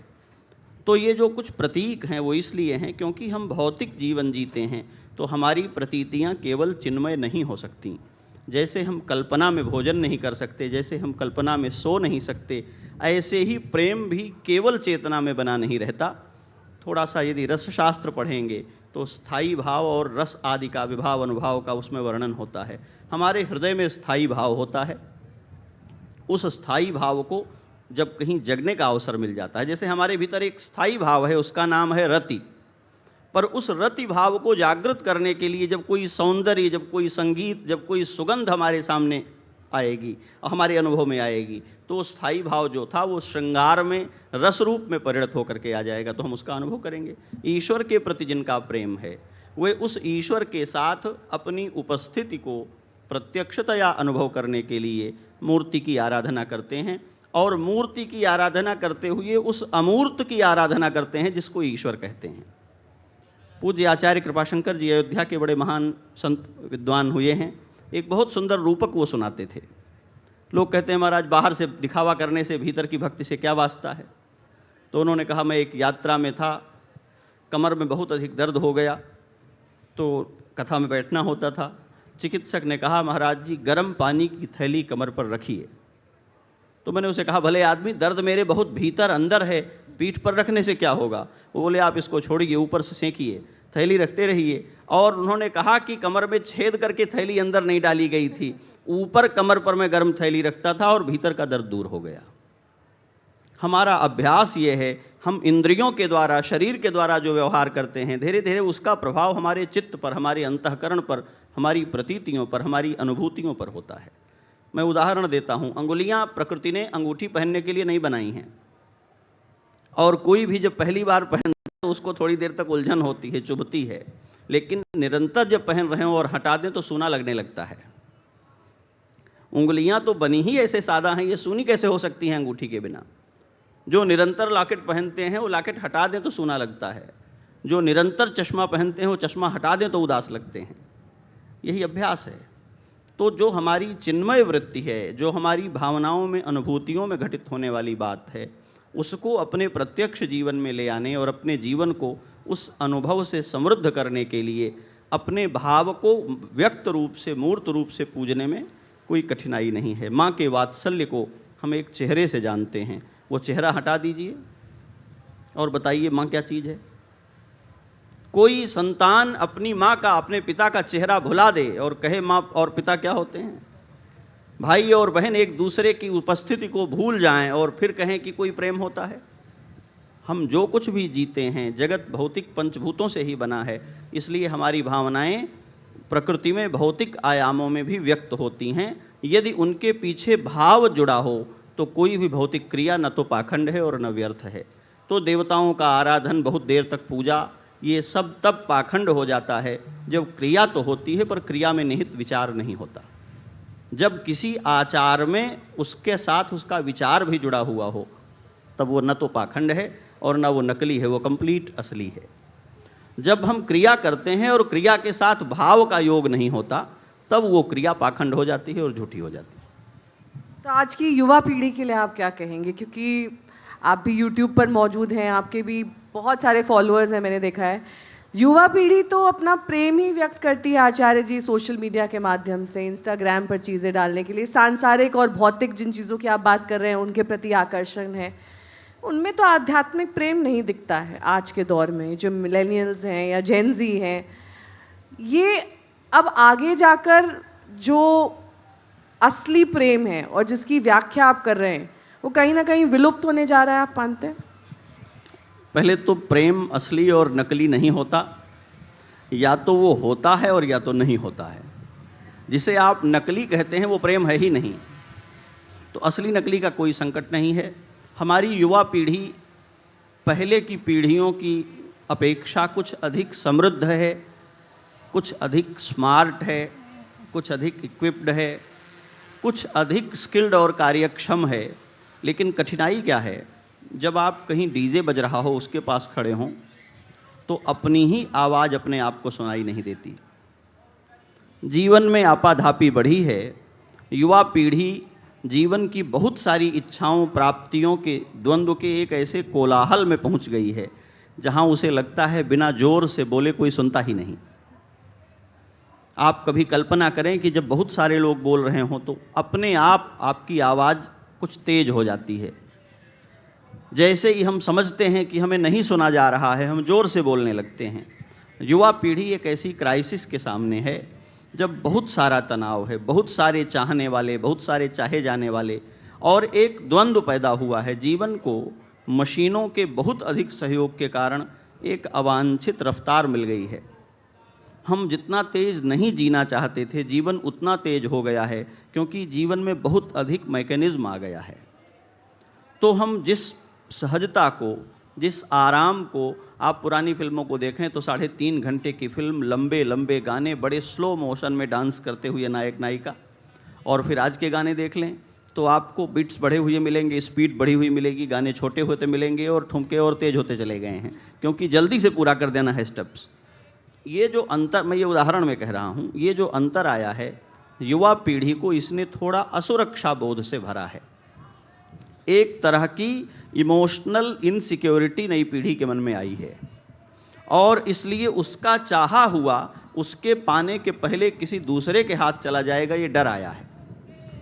तो ये जो कुछ प्रतीक हैं वो इसलिए हैं क्योंकि हम भौतिक जीवन जीते हैं, तो हमारी प्रतीतियाँ केवल चिन्मय नहीं हो सकती। जैसे हम कल्पना में भोजन नहीं कर सकते, जैसे हम कल्पना में सो नहीं सकते, ऐसे ही प्रेम भी केवल चेतना में बना नहीं रहता। थोड़ा सा यदि रसशास्त्र पढ़ेंगे तो स्थायी भाव और रस आदि का, विभाव अनुभाव का उसमें वर्णन होता है। हमारे हृदय में स्थायी भाव होता है। उस स्थायी भाव को जब कहीं जगने का अवसर मिल जाता है, जैसे हमारे भीतर एक स्थायी भाव है, उसका नाम है रति, पर उस रति भाव को जागृत करने के लिए जब कोई सौंदर्य, जब कोई संगीत, जब कोई सुगंध हमारे सामने आएगी, हमारे अनुभव में आएगी, तो स्थायी भाव जो था वो श्रृंगार में रस रूप में परिणत होकर के आ जाएगा, तो हम उसका अनुभव करेंगे। ईश्वर के प्रति जिनका प्रेम है वे उस ईश्वर के साथ अपनी उपस्थिति को प्रत्यक्षतया अनुभव करने के लिए मूर्ति की आराधना करते हैं, और मूर्ति की आराधना करते हुए उस अमूर्त की आराधना करते हैं जिसको ईश्वर कहते हैं। पूज्य आचार्य कृपाशंकर जी अयोध्या के बड़े महान संत विद्वान हुए हैं। एक बहुत सुंदर रूपक वो सुनाते थे। लोग कहते हैं महाराज बाहर से दिखावा करने से भीतर की भक्ति से क्या वास्ता है? तो उन्होंने कहा मैं एक यात्रा में था, कमर में बहुत अधिक दर्द हो गया, तो कथा में बैठना होता था। चिकित्सक ने कहा महाराज जी गर्म पानी की थैली कमर पर रखिए। तो मैंने उसे कहा भले आदमी, दर्द मेरे बहुत भीतर अंदर है, पीठ पर रखने से क्या होगा? वो बोले आप इसको छोड़िए, ऊपर से सेंकिए, थैली रखते रहिए। और उन्होंने कहा कि कमर में छेद करके थैली अंदर नहीं डाली गई थी, ऊपर कमर पर मैं गर्म थैली रखता था और भीतर का दर्द दूर हो गया। हमारा अभ्यास ये है, हम इंद्रियों के द्वारा, शरीर के द्वारा जो व्यवहार करते हैं, धीरे धीरे उसका प्रभाव हमारे चित्त पर, हमारे अंतःकरण पर, हमारी प्रतीतियों पर, हमारी अनुभूतियों पर होता है। मैं उदाहरण देता हूँ। अंगुलियाँ प्रकृति ने अंगूठी पहनने के लिए नहीं बनाई हैं, और कोई भी जब पहली बार पहनता है तो उसको थोड़ी देर तक उलझन होती है, चुभती है, लेकिन निरंतर जब पहन रहे हो और हटा दें तो सूना लगने लगता है। उंगलियां तो बनी ही ऐसे सादा हैं, ये सूनी कैसे हो सकती हैं अंगूठी के बिना। जो निरंतर लॉकेट पहनते हैं वो लॉकेट हटा दें तो सूना लगता है, जो निरंतर चश्मा पहनते हैं वो चश्मा हटा दें तो उदास लगते हैं। यही अभ्यास है। तो जो हमारी चिन्मय वृत्ति है, जो हमारी भावनाओं में, अनुभूतियों में घटित होने वाली बात है, उसको अपने प्रत्यक्ष जीवन में ले आने और अपने जीवन को उस अनुभव से समृद्ध करने के लिए अपने भाव को व्यक्त रूप से, मूर्त रूप से पूजने में कोई कठिनाई नहीं है। माँ के वात्सल्य को हम एक चेहरे से जानते हैं, वो चेहरा हटा दीजिए और बताइए माँ क्या चीज़ है। कोई संतान अपनी माँ का, अपने पिता का चेहरा भुला दे और कहे माँ और पिता क्या होते हैं। भाई और बहन एक दूसरे की उपस्थिति को भूल जाएं और फिर कहें कि कोई प्रेम होता है। हम जो कुछ भी जीते हैं, जगत भौतिक पंचभूतों से ही बना है, इसलिए हमारी भावनाएं प्रकृति में भौतिक आयामों में भी व्यक्त होती हैं। यदि उनके पीछे भाव जुड़ा हो तो कोई भी भौतिक क्रिया न तो पाखंड है और न व्यर्थ है। तो देवताओं का आराधन, बहुत देर तक पूजा, ये सब तब पाखंड हो जाता है जब क्रिया तो होती है पर क्रिया में निहित विचार नहीं होता। जब किसी आचार में उसके साथ उसका विचार भी जुड़ा हुआ हो तब वो न तो पाखंड है और न वो नकली है, वो कंप्लीट असली है। जब हम क्रिया करते हैं और क्रिया के साथ भाव का योग नहीं होता तब वो क्रिया पाखंड हो जाती है और झूठी हो जाती है। तो आज की युवा पीढ़ी के लिए आप क्या कहेंगे, क्योंकि आप भी यूट्यूब पर मौजूद हैं, आपके भी बहुत सारे फॉलोअर्स हैं, मैंने देखा है। युवा पीढ़ी तो अपना प्रेम ही व्यक्त करती है आचार्य जी सोशल मीडिया के माध्यम से, इंस्टाग्राम पर चीज़ें डालने के लिए। सांसारिक और भौतिक जिन चीज़ों की आप बात कर रहे हैं उनके प्रति आकर्षण है, उनमें तो आध्यात्मिक प्रेम नहीं दिखता है आज के दौर में। जो मिलेनियल्स हैं या जेनजी हैं, ये अब आगे जाकर जो असली प्रेम है और जिसकी व्याख्या आप कर रहे हैं वो कहीं ना कहीं विलुप्त होने जा रहा है, आप मानते हैं? पहले तो प्रेम असली और नकली नहीं होता, या तो वो होता है और या तो नहीं होता है। जिसे आप नकली कहते हैं वो प्रेम है ही नहीं। तो असली नकली का कोई संकट नहीं है। हमारी युवा पीढ़ी पहले की पीढ़ियों की अपेक्षा कुछ अधिक समृद्ध है, कुछ अधिक स्मार्ट है, कुछ अधिक इक्विप्ड है, कुछ अधिक स्किल्ड और कार्यक्षम है। लेकिन कठिनाई क्या है, जब आप कहीं डीजे बज रहा हो उसके पास खड़े हों तो अपनी ही आवाज़ अपने आप को सुनाई नहीं देती। जीवन में आपाधापी बढ़ी है। युवा पीढ़ी जीवन की बहुत सारी इच्छाओं, प्राप्तियों के द्वंद्व के एक ऐसे कोलाहल में पहुंच गई है जहां उसे लगता है बिना जोर से बोले कोई सुनता ही नहीं। आप कभी कल्पना करें कि जब बहुत सारे लोग बोल रहे हों तो अपने आप आपकी आवाज़ कुछ तेज हो जाती है। जैसे ही हम समझते हैं कि हमें नहीं सुना जा रहा है, हम जोर से बोलने लगते हैं। युवा पीढ़ी एक ऐसी क्राइसिस के सामने है जब बहुत सारा तनाव है, बहुत सारे चाहने वाले, बहुत सारे चाहे जाने वाले, और एक द्वंद्व पैदा हुआ है। जीवन को मशीनों के बहुत अधिक सहयोग के कारण एक अवांछित रफ्तार मिल गई है। हम जितना तेज़ नहीं जीना चाहते थे, जीवन उतना तेज हो गया है क्योंकि जीवन में बहुत अधिक मैकेनिज्म आ गया है। तो हम जिस सहजता को, जिस आराम को, आप पुरानी फिल्मों को देखें तो 3.5 घंटे की फिल्म, लंबे लंबे गाने, बड़े स्लो मोशन में डांस करते हुए नायक नायिका, और फिर आज के गाने देख लें तो आपको बीट्स बढ़े हुए मिलेंगे, स्पीड बढ़ी हुई मिलेगी, गाने छोटे होते मिलेंगे और ठुमके और तेज होते चले गए हैं क्योंकि जल्दी से पूरा कर देना है स्टेप्स। ये जो अंतर, मैं ये उदाहरण में कह रहा हूँ, ये जो अंतर आया है युवा पीढ़ी को, इसने थोड़ा असुरक्षा बोध से भरा है। एक तरह की इमोशनल इनसिक्योरिटी नई पीढ़ी के मन में आई है और इसलिए उसका चाहा हुआ उसके पाने के पहले किसी दूसरे के हाथ चला जाएगा, ये डर आया है।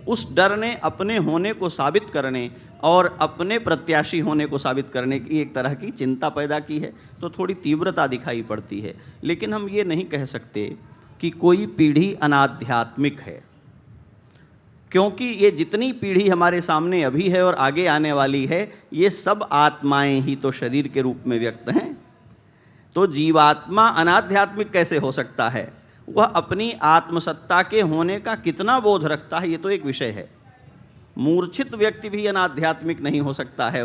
उस डर ने अपने होने को साबित करने और अपने प्रत्याशी होने को साबित करने की एक तरह की चिंता पैदा की है, तो थोड़ी तीव्रता दिखाई पड़ती है। लेकिन हम ये नहीं कह सकते कि कोई पीढ़ी अनाध्यात्मिक है, क्योंकि ये जितनी पीढ़ी हमारे सामने अभी है और आगे आने वाली है, ये सब आत्माएं ही तो शरीर के रूप में व्यक्त हैं। तो जीवात्मा अनाध्यात्मिक कैसे हो सकता है? वह अपनी आत्मसत्ता के होने का कितना बोध रखता है, ये तो एक विषय है। मूर्छित व्यक्ति भी अनाध्यात्मिक नहीं हो सकता है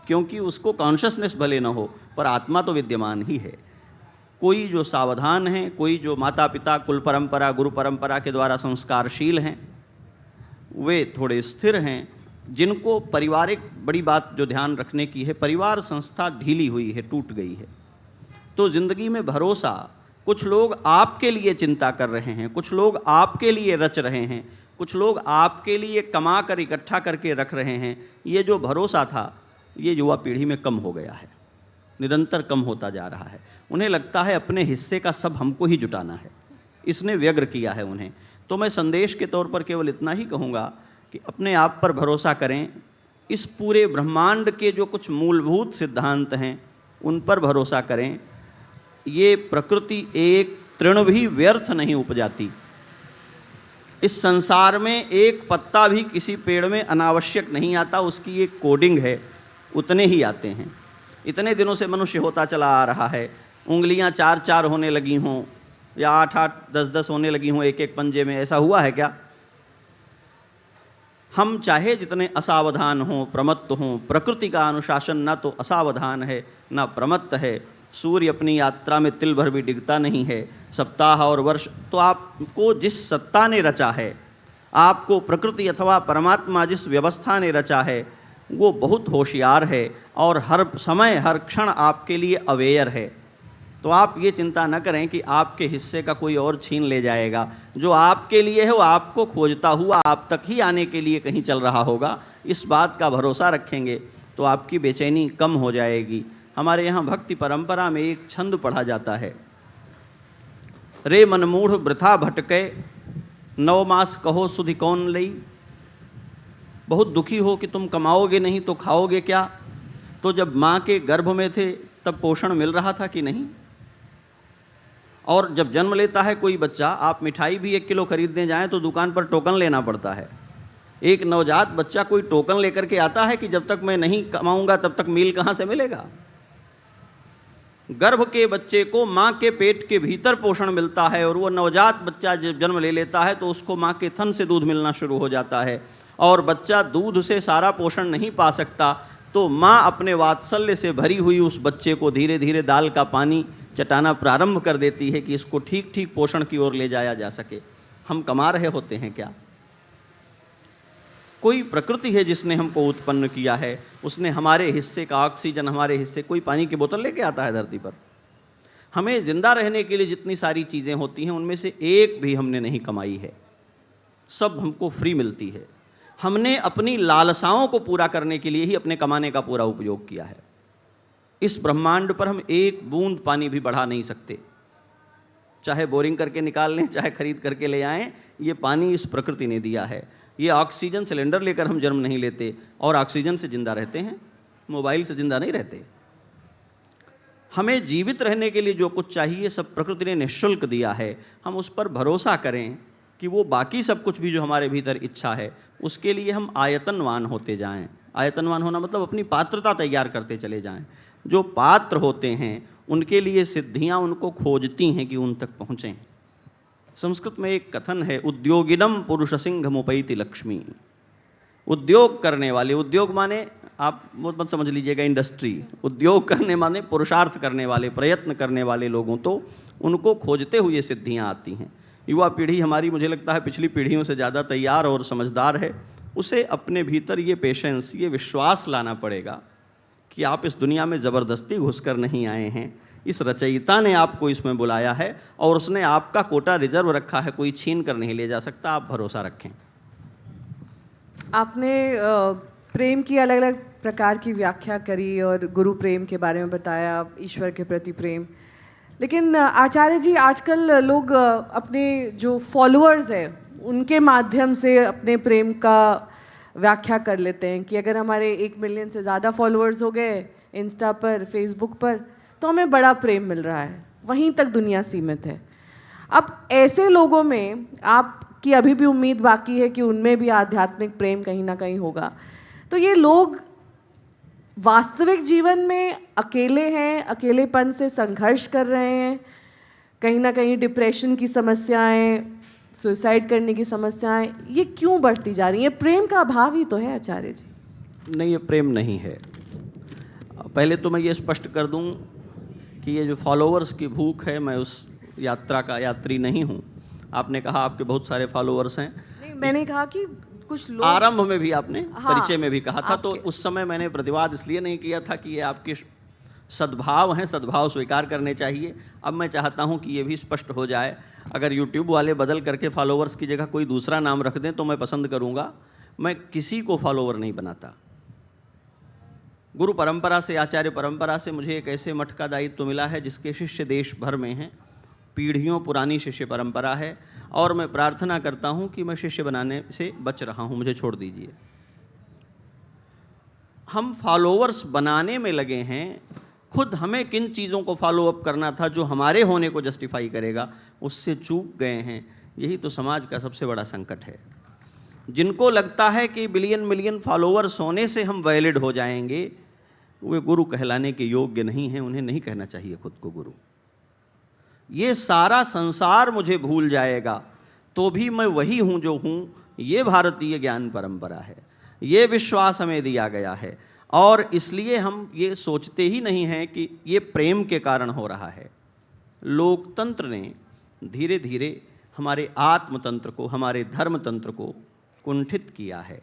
क्योंकि उसको कॉन्शसनेस भले न हो पर आत्मा तो विद्यमान ही है। कोई जो सावधान हैं, कोई जो माता पिता, कुल परंपरा, गुरु परंपरा के द्वारा संस्कारशील हैं, वे थोड़े स्थिर हैं, जिनको पारिवारिक बड़ी बात जो ध्यान रखने की है, परिवार संस्था ढीली हुई है, टूट गई है। तो ज़िंदगी में भरोसा, कुछ लोग आपके लिए चिंता कर रहे हैं, कुछ लोग आपके लिए रच रहे हैं, कुछ लोग आपके लिए कमा कर इकट्ठा करके रख रहे हैं। ये जो भरोसा था, ये युवा पीढ़ी में कम हो गया है, निरंतर कम होता जा रहा है। उन्हें लगता है अपने हिस्से का सब हमको ही जुटाना है, इसने व्यग्र किया है उन्हें। तो मैं संदेश के तौर पर केवल इतना ही कहूँगा कि अपने आप पर भरोसा करें, इस पूरे ब्रह्मांड के जो कुछ मूलभूत सिद्धांत हैं उन पर भरोसा करें। ये प्रकृति एक तृण भी व्यर्थ नहीं उपजाती। इस संसार में एक पत्ता भी किसी पेड़ में अनावश्यक नहीं आता, उसकी एक कोडिंग है, उतने ही आते हैं। इतने दिनों से मनुष्य होता चला आ रहा है, उंगलियां 4-4 होने लगी हों या 8-8, 10-10 होने लगी हों एक एक पंजे में, ऐसा हुआ है क्या? हम चाहे जितने असावधान हों, प्रमत्त हों, प्रकृति का अनुशासन ना तो असावधान है ना प्रमत्त है। सूर्य अपनी यात्रा में तिल भर भी डिगता नहीं है। सप्ताह और वर्ष तो आपको जिस सत्ता ने रचा है, आपको प्रकृति अथवा परमात्मा जिस व्यवस्था ने रचा है, वो बहुत होशियार है और हर समय हर क्षण आपके लिए अवेयर है। तो आप ये चिंता न करें कि आपके हिस्से का कोई और छीन ले जाएगा। जो आपके लिए है वो आपको खोजता हुआ आप तक ही आने के लिए कहीं चल रहा होगा। इस बात का भरोसा रखेंगे तो आपकी बेचैनी कम हो जाएगी। हमारे यहाँ भक्ति परंपरा में एक छंद पढ़ा जाता है, रे मनमूढ़ वृथा भटके, 9 मास कहो सुधि कौन लई। बहुत दुखी हो कि तुम कमाओगे नहीं तो खाओगे क्या। तो जब माँ के गर्भ में थे तब पोषण मिल रहा था कि नहीं? और जब जन्म लेता है कोई बच्चा, आप मिठाई भी 1 किलो खरीदने जाएं तो दुकान पर टोकन लेना पड़ता है। एक नवजात बच्चा कोई टोकन लेकर के आता है कि जब तक मैं नहीं कमाऊंगा तब तक मील कहाँ से मिलेगा? गर्भ के बच्चे को माँ के पेट के भीतर पोषण मिलता है और वो नवजात बच्चा जब जन्म ले लेता है तो उसको माँ के थन से दूध मिलना शुरू हो जाता है। और बच्चा दूध से सारा पोषण नहीं पा सकता तो माँ अपने वात्सल्य से भरी हुई उस बच्चे को धीरे धीरे दाल का पानी चटाना प्रारंभ कर देती है कि इसको ठीक ठीक पोषण की ओर ले जाया जा सके। हम कमा रहे होते हैं क्या? कोई प्रकृति है जिसने हमको उत्पन्न किया है, उसने हमारे हिस्से का ऑक्सीजन, हमारे हिस्से, कोई पानी की बोतल लेके आता है धरती पर। हमें जिंदा रहने के लिए जितनी सारी चीज़ें होती हैं उनमें से एक भी हमने नहीं कमाई है, सब हमको फ्री मिलती है। हमने अपनी लालसाओं को पूरा करने के लिए ही अपने कमाने का पूरा उपयोग किया है। इस ब्रह्मांड पर हम एक बूंद पानी भी बढ़ा नहीं सकते, चाहे बोरिंग करके निकाल लें, चाहे खरीद करके ले आएं, ये पानी इस प्रकृति ने दिया है। ये ऑक्सीजन सिलेंडर लेकर हम जन्म नहीं लेते और ऑक्सीजन से जिंदा रहते हैं, मोबाइल से जिंदा नहीं रहते। हमें जीवित रहने के लिए जो कुछ चाहिए सब प्रकृति ने निःशुल्क दिया है। हम उस पर भरोसा करें कि वो बाकी सब कुछ भी जो हमारे भीतर इच्छा है उसके लिए हम आयतनवान होते जाएं। आयतनवान होना मतलब अपनी पात्रता तैयार करते चले जाएं। जो पात्र होते हैं उनके लिए सिद्धियां उनको खोजती हैं कि उन तक पहुँचें। संस्कृत में एक कथन है, उद्योगिनम पुरुष सिंह मुपैति लक्ष्मी। उद्योग करने वाले, उद्योग माने आप मत समझ लीजिएगा इंडस्ट्री, उद्योग करने माने पुरुषार्थ करने वाले, प्रयत्न करने वाले लोगों, तो उनको खोजते हुए सिद्धियां आती हैं। युवा पीढ़ी हमारी, मुझे लगता है पिछली पीढ़ियों से ज़्यादा तैयार और समझदार है। उसे अपने भीतर ये पेशेंस, ये विश्वास लाना पड़ेगा कि आप इस दुनिया में ज़बरदस्ती घुसकर नहीं आए हैं। इस रचयिता ने आपको इसमें बुलाया है और उसने आपका कोटा रिजर्व रखा है, कोई छीन कर नहीं ले जा सकता। आप भरोसा रखें। आपने प्रेम की अलग अलग प्रकार की व्याख्या करी और गुरु प्रेम के बारे में बताया, ईश्वर के प्रति प्रेम। लेकिन आचार्य जी, आजकल लोग अपने जो फॉलोअर्स हैं उनके माध्यम से अपने प्रेम का व्याख्या कर लेते हैं कि अगर हमारे 1 मिलियन से ज़्यादा फॉलोअर्स हो गए इंस्टा पर, फेसबुक पर, तो हमें बड़ा प्रेम मिल रहा है, वहीं तक दुनिया सीमित है। अब ऐसे लोगों में आपकी अभी भी उम्मीद बाकी है कि उनमें भी आध्यात्मिक प्रेम कहीं ना कहीं होगा। तो ये लोग वास्तविक जीवन में अकेले हैं, अकेलेपन से संघर्ष कर रहे हैं, कहीं ना कहीं डिप्रेशन की समस्याएं, सुसाइड करने की समस्याएं, ये क्यों बढ़ती जा रही हैं? प्रेम का अभाव ही तो है आचार्य जी। नहीं, ये प्रेम नहीं है। पहले तो मैं ये स्पष्ट कर दूं कि ये जो फॉलोअर्स की भूख है, मैं उस यात्रा का यात्री नहीं हूँ। आपने कहा आपके बहुत सारे फॉलोअर्स हैं। नहीं, मैंने कहा कि कुछ लोग आरंभ में भी आपने हाँ, परिचय में भी कहा था, तो आपके- उस समय मैंने प्रतिवाद इसलिए नहीं किया था कि ये आपके सद्भाव हैं, सद्भाव स्वीकार करने चाहिए। अब मैं चाहता हूं कि ये भी स्पष्ट हो जाए। अगर यूट्यूब वाले बदल करके फॉलोवर्स की जगह कोई दूसरा नाम रख दें तो मैं पसंद करूंगा। मैं किसी को फॉलोवर नहीं बनाता। गुरु परंपरा से, आचार्य परंपरा से मुझे एक ऐसे मठ का दायित्व मिला है जिसके शिष्य देश भर में हैं। पीढ़ियों पुरानी शिष्य परंपरा है और मैं प्रार्थना करता हूं कि मैं शिष्य बनाने से बच रहा हूं, मुझे छोड़ दीजिए। हम फॉलोवर्स बनाने में लगे हैं, खुद हमें किन चीज़ों को फॉलो अप करना था जो हमारे होने को जस्टिफाई करेगा, उससे चूक गए हैं। यही तो समाज का सबसे बड़ा संकट है। जिनको लगता है कि बिलियन मिलियन फॉलोवर्स होने से हम वैलिड हो जाएंगे, वे गुरु कहलाने के योग्य नहीं हैं। उन्हें नहीं कहना चाहिए खुद को गुरु। ये सारा संसार मुझे भूल जाएगा तो भी मैं वही हूँ जो हूँ, ये भारतीय ज्ञान परंपरा है। ये विश्वास हमें दिया गया है और इसलिए हम ये सोचते ही नहीं हैं कि ये प्रेम के कारण हो रहा है। लोकतंत्र ने धीरे धीरे हमारे आत्मतंत्र को, हमारे धर्मतंत्र को कुंठित किया है।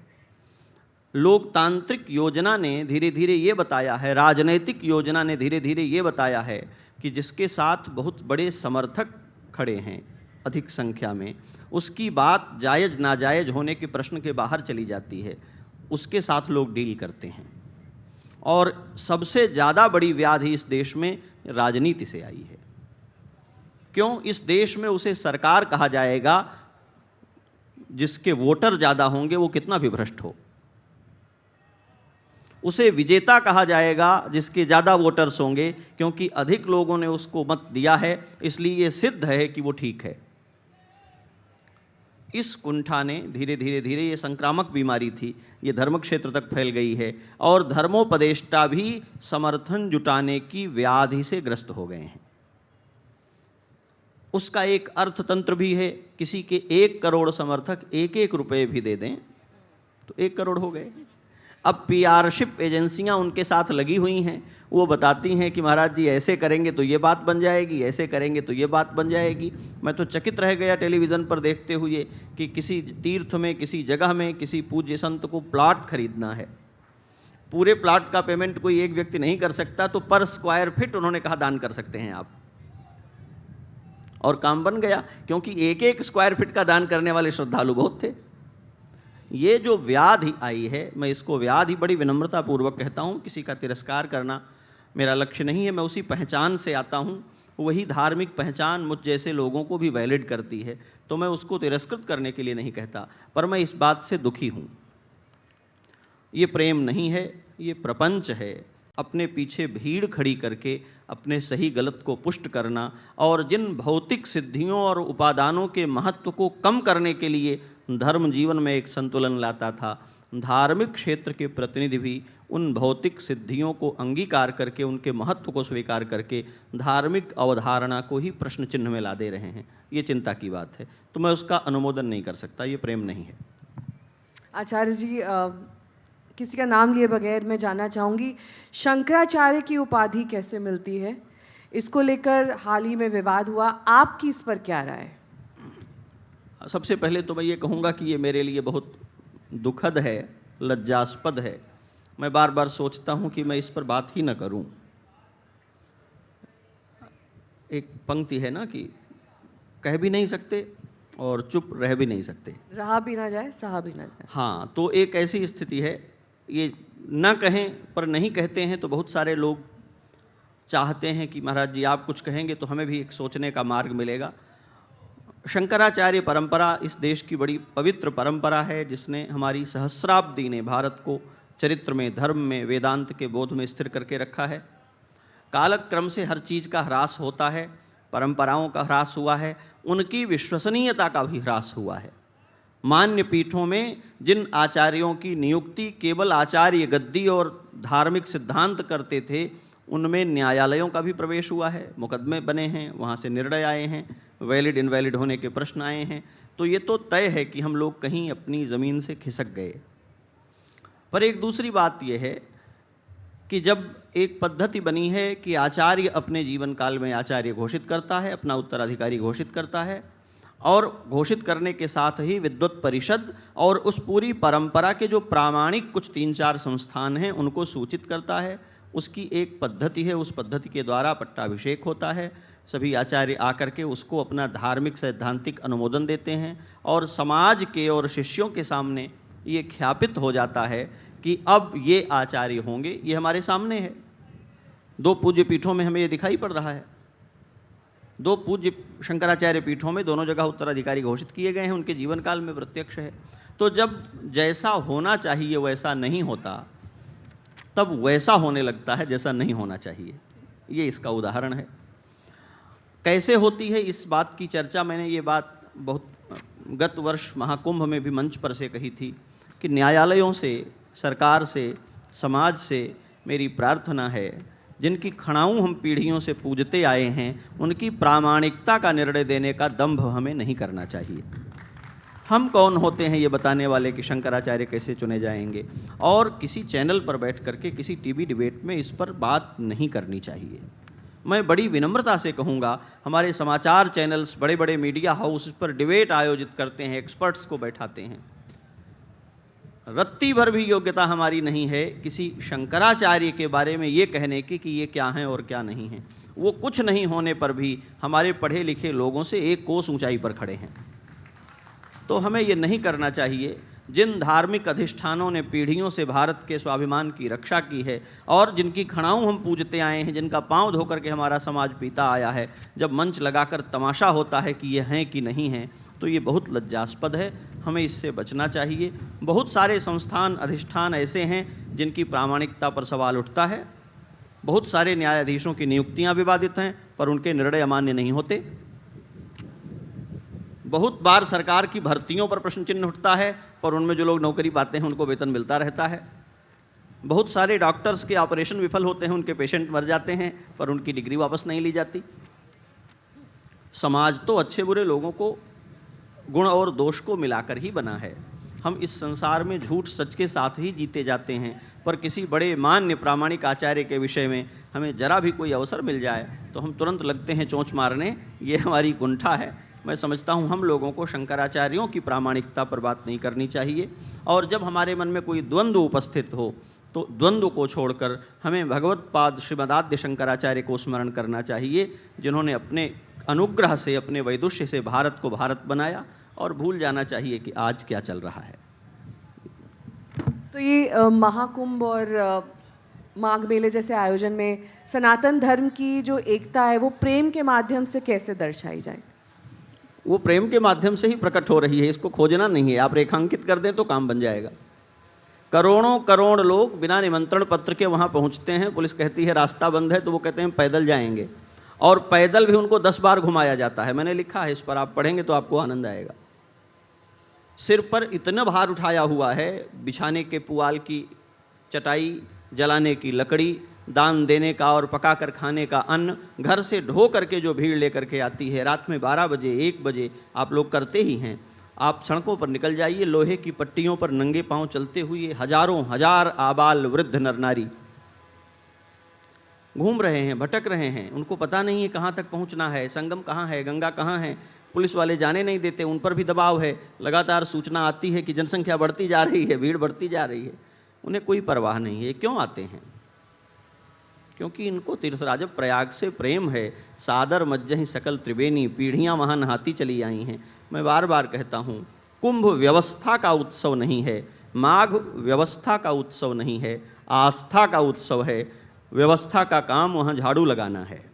लोकतांत्रिक योजना ने धीरे धीरे ये बताया है, राजनैतिक योजना ने धीरे धीरे ये बताया है कि जिसके साथ बहुत बड़े समर्थक खड़े हैं अधिक संख्या में, उसकी बात जायज़ नाजायज़ होने के प्रश्न के बाहर चली जाती है, उसके साथ लोग डील करते हैं। और सबसे ज़्यादा बड़ी व्याधि इस देश में राजनीति से आई है। क्यों? इस देश में उसे सरकार कहा जाएगा जिसके वोटर ज़्यादा होंगे, वो कितना भी भ्रष्ट हो। उसे विजेता कहा जाएगा जिसके ज़्यादा वोटर्स होंगे, क्योंकि अधिक लोगों ने उसको मत दिया है, इसलिए ये सिद्ध है कि वो ठीक है। इस कुंठा ने धीरे धीरे धीरे, ये संक्रामक बीमारी थी, ये धर्म क्षेत्र तक फैल गई है और धर्मोपदेष्टा भी समर्थन जुटाने की व्याधि से ग्रस्त हो गए हैं। उसका एक अर्थतंत्र भी है। किसी के 1 करोड़ समर्थक 1-1 रुपए भी दे दें तो 1 करोड़ हो गए। अब पीआरशिप एजेंसियां उनके साथ लगी हुई हैं, वो बताती हैं कि महाराज जी ऐसे करेंगे तो ये बात बन जाएगी, ऐसे करेंगे तो ये बात बन जाएगी। मैं तो चकित रह गया टेलीविज़न पर देखते हुए कि किसी तीर्थ में, किसी जगह में, किसी पूज्य संत को प्लॉट खरीदना है। पूरे प्लॉट का पेमेंट कोई एक व्यक्ति नहीं कर सकता, तो पर स्क्वायर फीट उन्होंने कहा दान कर सकते हैं आप, और काम बन गया, क्योंकि 1-1 स्क्वायर फीट का दान करने वाले श्रद्धालु बहुत थे। ये जो व्याधि आई है, मैं इसको व्याधि बड़ी विनम्रतापूर्वक कहता हूँ। किसी का तिरस्कार करना मेरा लक्ष्य नहीं है। मैं उसी पहचान से आता हूँ, वही धार्मिक पहचान मुझ जैसे लोगों को भी वैलिड करती है, तो मैं उसको तिरस्कृत करने के लिए नहीं कहता। पर मैं इस बात से दुखी हूँ। ये प्रेम नहीं है, ये प्रपंच है। अपने पीछे भीड़ खड़ी करके अपने सही गलत को पुष्ट करना और जिन भौतिक सिद्धियों और उपादानों के महत्व को कम करने के लिए धर्म जीवन में एक संतुलन लाता था, धार्मिक क्षेत्र के प्रतिनिधि भी उन भौतिक सिद्धियों को अंगीकार करके, उनके महत्व को स्वीकार करके धार्मिक अवधारणा को ही प्रश्न चिन्ह में ला दे रहे हैं। ये चिंता की बात है, तो मैं उसका अनुमोदन नहीं कर सकता। ये प्रेम नहीं है। आचार्य जी, किसी का नाम लिए बगैर मैं जानना चाहूँगी, शंकराचार्य की उपाधि कैसे मिलती है? इसको लेकर हाल ही में विवाद हुआ, आपकी इस पर क्या राय है? सबसे पहले तो मैं ये कहूँगा कि ये मेरे लिए बहुत दुखद है, लज्जास्पद है। मैं बार बार सोचता हूँ कि मैं इस पर बात ही न करूँ। एक पंक्ति है ना कि कह भी नहीं सकते और चुप रह भी नहीं सकते, रहा भी ना जाए सहा भी ना जाए। हाँ, तो एक ऐसी स्थिति है। ये न कहें पर नहीं कहते हैं, तो बहुत सारे लोग चाहते हैं कि महाराज जी आप कुछ कहेंगे तो हमें भी एक सोचने का मार्ग मिलेगा। शंकराचार्य परंपरा इस देश की बड़ी पवित्र परंपरा है, जिसने हमारी सहस्राब्दी ने भारत को चरित्र में, धर्म में, वेदांत के बोध में स्थिर करके रखा है। कालक्रम से हर चीज़ का ह्रास होता है, परंपराओं का ह्रास हुआ है, उनकी विश्वसनीयता का भी ह्रास हुआ है। मान्य पीठों में जिन आचार्यों की नियुक्ति केवल आचार्य गद्दी और धार्मिक सिद्धांत करते थे, उनमें न्यायालयों का भी प्रवेश हुआ है, मुकदमे बने हैं, वहाँ से निर्णय आए हैं, वैलिड इनवैलिड होने के प्रश्न आए हैं। तो ये तो तय है कि हम लोग कहीं अपनी ज़मीन से खिसक गए। पर एक दूसरी बात यह है कि जब एक पद्धति बनी है कि आचार्य अपने जीवन काल में आचार्य घोषित करता है, अपना उत्तराधिकारी घोषित करता है, और घोषित करने के साथ ही विद्वत परिषद और उस पूरी परंपरा के जो प्रामाणिक कुछ 3-4 संस्थान हैं उनको सूचित करता है। उसकी एक पद्धति है, उस पद्धति के द्वारा पट्टाभिषेक होता है। सभी आचार्य आकर के उसको अपना धार्मिक सैद्धांतिक अनुमोदन देते हैं और समाज के और शिष्यों के सामने ये ख्यापित हो जाता है कि अब ये आचार्य होंगे। ये हमारे सामने है, 2 पूज्य पीठों में हमें ये दिखाई पड़ रहा है। 2 पूज्य शंकराचार्य पीठों में दोनों जगह उत्तराधिकारी घोषित किए गए हैं, उनके जीवन काल में प्रत्यक्ष है। तो जब जैसा होना चाहिए वैसा नहीं होता, तब वैसा होने लगता है जैसा नहीं होना चाहिए। ये इसका उदाहरण है। कैसे होती है इस बात की चर्चा मैंने ये बात बहुत गत वर्ष महाकुंभ में भी मंच पर से कही थी कि न्यायालयों से, सरकार से, समाज से मेरी प्रार्थना है, जिनकी खड़ाऊं हम पीढ़ियों से पूजते आए हैं, उनकी प्रामाणिकता का निर्णय देने का दंभ हमें नहीं करना चाहिए। हम कौन होते हैं ये बताने वाले कि शंकराचार्य कैसे चुने जाएंगे, और किसी चैनल पर बैठ करके किसी टीवी डिबेट में इस पर बात नहीं करनी चाहिए। मैं बड़ी विनम्रता से कहूँगा, हमारे समाचार चैनल्स, बड़े बड़े मीडिया हाउस इस पर डिबेट आयोजित करते हैं, एक्सपर्ट्स को बैठाते हैं। रत्ती भर भी योग्यता हमारी नहीं है किसी शंकराचार्य के बारे में ये कहने की कि ये क्या हैं और क्या नहीं हैं। वो कुछ नहीं होने पर भी हमारे पढ़े लिखे लोगों से एक कोस ऊंचाई पर खड़े हैं। तो हमें ये नहीं करना चाहिए। जिन धार्मिक अधिष्ठानों ने पीढ़ियों से भारत के स्वाभिमान की रक्षा की है और जिनकी खड़ाऊं हम पूजते आए हैं, जिनका पांव धो करके हमारा समाज पीता आया है, जब मंच लगाकर तमाशा होता है कि ये हैं कि नहीं हैं, तो ये बहुत लज्जास्पद है। हमें इससे बचना चाहिए। बहुत सारे संस्थान, अधिष्ठान ऐसे हैं जिनकी प्रामाणिकता पर सवाल उठता है। बहुत सारे न्यायाधीशों की नियुक्तियां विवादित हैं, पर उनके निर्णय अमान्य नहीं होते। बहुत बार सरकार की भर्तियों पर प्रश्न चिन्ह उठता है, पर उनमें जो लोग नौकरी पाते हैं उनको वेतन मिलता रहता है। बहुत सारे डॉक्टर्स के ऑपरेशन विफल होते हैं, उनके पेशेंट मर जाते हैं, पर उनकी डिग्री वापस नहीं ली जाती। समाज तो अच्छे बुरे लोगों को, गुण और दोष को मिलाकर ही बना है। हम इस संसार में झूठ सच के साथ ही जीते जाते हैं, पर किसी बड़े मान्य प्रामाणिक आचार्य के विषय में हमें जरा भी कोई अवसर मिल जाए तो हम तुरंत लगते हैं चोंच मारने। ये हमारी कुंठा है। मैं समझता हूँ हम लोगों को शंकराचार्यों की प्रामाणिकता पर बात नहीं करनी चाहिए, और जब हमारे मन में कोई द्वंद्व उपस्थित हो तो द्वंद्व को छोड़कर हमें भगवत पाद श्रीमदाद्य शंकराचार्य को स्मरण करना चाहिए, जिन्होंने अपने अनुग्रह से, अपने वैदुष्य से भारत को भारत बनाया, और भूल जाना चाहिए कि आज क्या चल रहा है। तो ये महाकुंभ और माघ मेले जैसे आयोजन में सनातन धर्म की जो एकता है वो प्रेम के माध्यम से कैसे दर्शाई जाए? वो प्रेम के माध्यम से ही प्रकट हो रही है, इसको खोजना नहीं है। आप रेखांकित कर दें तो काम बन जाएगा। करोड़ों करोड़ लोग बिना निमंत्रण पत्र के वहाँ पहुँचते हैं। पुलिस कहती है रास्ता बंद है, तो वो कहते हैं पैदल जाएंगे, और पैदल भी उनको 10 बार घुमाया जाता है। मैंने लिखा है इस पर, आप पढ़ेंगे तो आपको आनंद आएगा। सिर पर इतना भार उठाया हुआ है, बिछाने के पुआल की चटाई, जलाने की लकड़ी, दान देने का और पका कर खाने का अन्न, घर से ढो करके जो भीड़ लेकर के आती है, रात में 12 बजे 1 बजे आप लोग करते ही हैं। आप सड़कों पर निकल जाइए, लोहे की पट्टियों पर नंगे पांव चलते हुए हजारों हजार आबाल वृद्ध नर नारी घूम रहे हैं, भटक रहे हैं। उनको पता नहीं है कहाँ तक पहुँचना है, संगम कहाँ है, गंगा कहाँ है। पुलिस वाले जाने नहीं देते, उन पर भी दबाव है। लगातार सूचना आती है कि जनसंख्या बढ़ती जा रही है, भीड़ बढ़ती जा रही है। उन्हें कोई परवाह नहीं है। क्यों आते हैं? क्योंकि इनको तीर्थराज प्रयाग से प्रेम है। सादर मज्जहि सकल त्रिवेणी, पीढ़ियाँ वहाँ नहाती चली आई हैं। मैं बार बार कहता हूँ, कुंभ व्यवस्था का उत्सव नहीं है, माघ व्यवस्था का उत्सव नहीं है, आस्था का उत्सव है। व्यवस्था का काम वहाँ झाड़ू लगाना है।